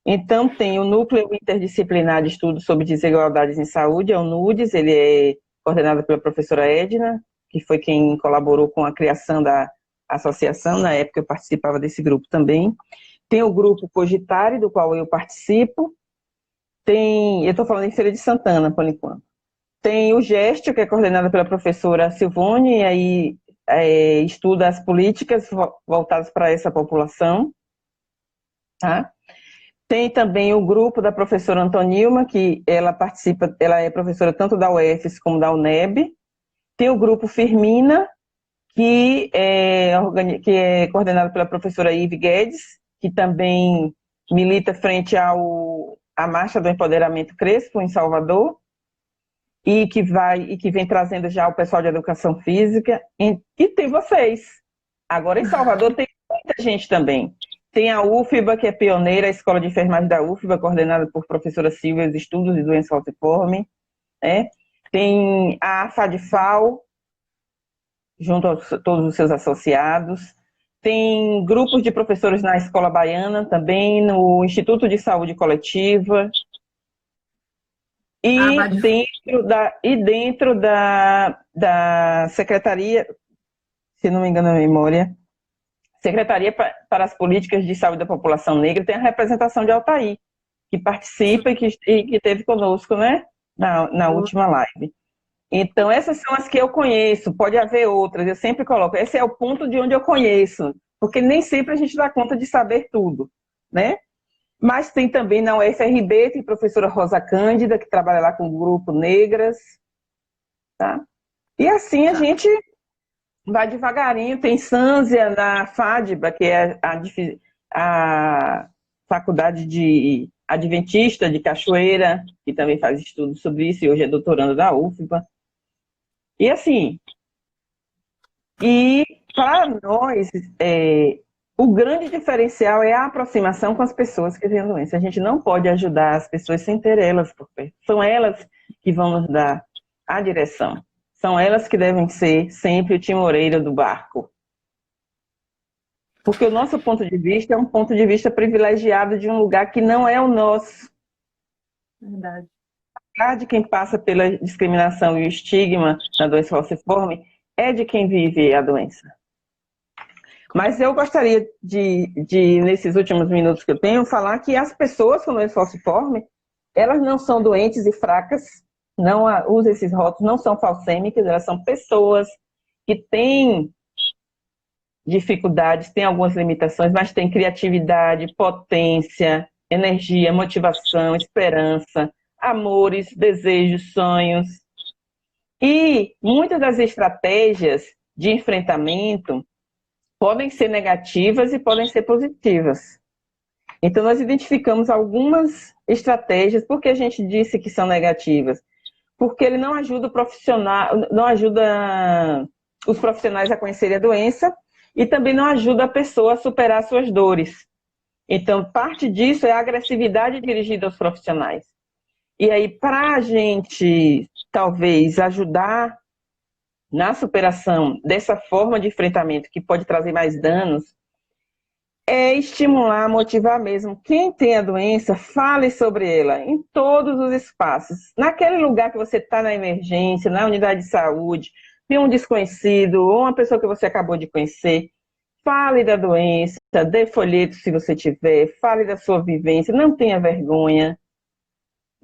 Speaker 2: Então, tem o Núcleo Interdisciplinar de Estudos sobre Desigualdades em Saúde, é o NUDES, ele é coordenado pela professora Edna, que foi quem colaborou com a criação da associação, na época eu participava desse grupo também. Tem o grupo Cogitare, do qual eu participo. Eu estou falando em Feira de Santana, por enquanto. Tem o Gesto, que é coordenado pela professora Silvone, e aí estuda as políticas voltadas para essa população. Tá? Tem também o grupo da professora Antonilma, que ela participa, ela é professora tanto da UFES como da UNEB. Tem o grupo Firmina, que é coordenado pela professora Ive Guedes, que também milita frente à Marcha do Empoderamento Crespo, em Salvador, e que vem trazendo já o pessoal de educação física. E tem vocês. Agora, em Salvador, tem muita gente também. Tem a UFBA, que é pioneira, a Escola de Enfermagem da UFBA, coordenada por professora Silvia, os Estudos de Doença Falciforme. Né? Tem a FADFAL, junto a todos os seus associados. Tem grupos de professores na Escola Baiana também, no Instituto de Saúde Coletiva. Dentro da Secretaria, se não me engano a memória, Secretaria para as Políticas de Saúde da População Negra, tem a representação de Altair, que participa e que esteve conosco, né, na última live. Então, essas são as que eu conheço, pode haver outras, eu sempre coloco, esse é o ponto de onde eu conheço, porque nem sempre a gente dá conta de saber tudo, né? Mas tem também na UFRB, tem a professora Rosa Cândida, que trabalha lá com o grupo Negras, tá? E assim a gente vai devagarinho, tem Sânzia na FADBA, que é a Faculdade de Adventista de Cachoeira, que também faz estudos sobre isso, e hoje é doutoranda da UFBA. E assim, para nós, o grande diferencial é a aproximação com as pessoas que têm a doença. A gente não pode ajudar as pessoas sem ter elas por perto. São elas que vão nos dar a direção. São elas que devem ser sempre o timoreiro do barco. Porque o nosso ponto de vista é um ponto de vista privilegiado de um lugar que não é o nosso.
Speaker 1: Verdade.
Speaker 2: De quem passa pela discriminação e o estigma da doença falciforme é de quem vive a doença. Mas eu gostaria de, nesses últimos minutos que eu tenho, falar que as pessoas com doença falciforme, elas não são doentes e fracas, não usam esses rótulos, não são falcêmicas, elas são pessoas que têm dificuldades, têm algumas limitações, mas têm criatividade, potência, energia, motivação, esperança, amores, desejos, sonhos. E muitas das estratégias de enfrentamento podem ser negativas e podem ser positivas. Então, nós identificamos algumas estratégias. Por que a gente disse que são negativas? Porque ele não ajuda o profissional, não ajuda os profissionais a conhecerem a doença e também não ajuda a pessoa a superar suas dores. Então, parte disso é a agressividade dirigida aos profissionais. E aí, para a gente, talvez, ajudar na superação dessa forma de enfrentamento que pode trazer mais danos, é estimular, motivar mesmo. Quem tem a doença, fale sobre ela em todos os espaços. Naquele lugar que você está na emergência, na unidade de saúde, tem um desconhecido ou uma pessoa que você acabou de conhecer, fale da doença, dê folheto se você tiver, fale da sua vivência, não tenha vergonha.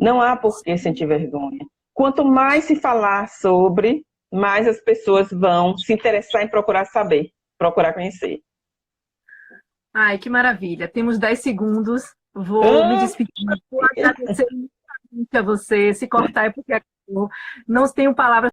Speaker 2: Não há por que sentir vergonha. Quanto mais se falar sobre, mais as pessoas vão se interessar em procurar saber, procurar conhecer.
Speaker 1: Ai, que maravilha. Temos 10 segundos. Vou me despedir. Vou agradecer muito a você. Se cortar é porque acabou. Não tenho palavras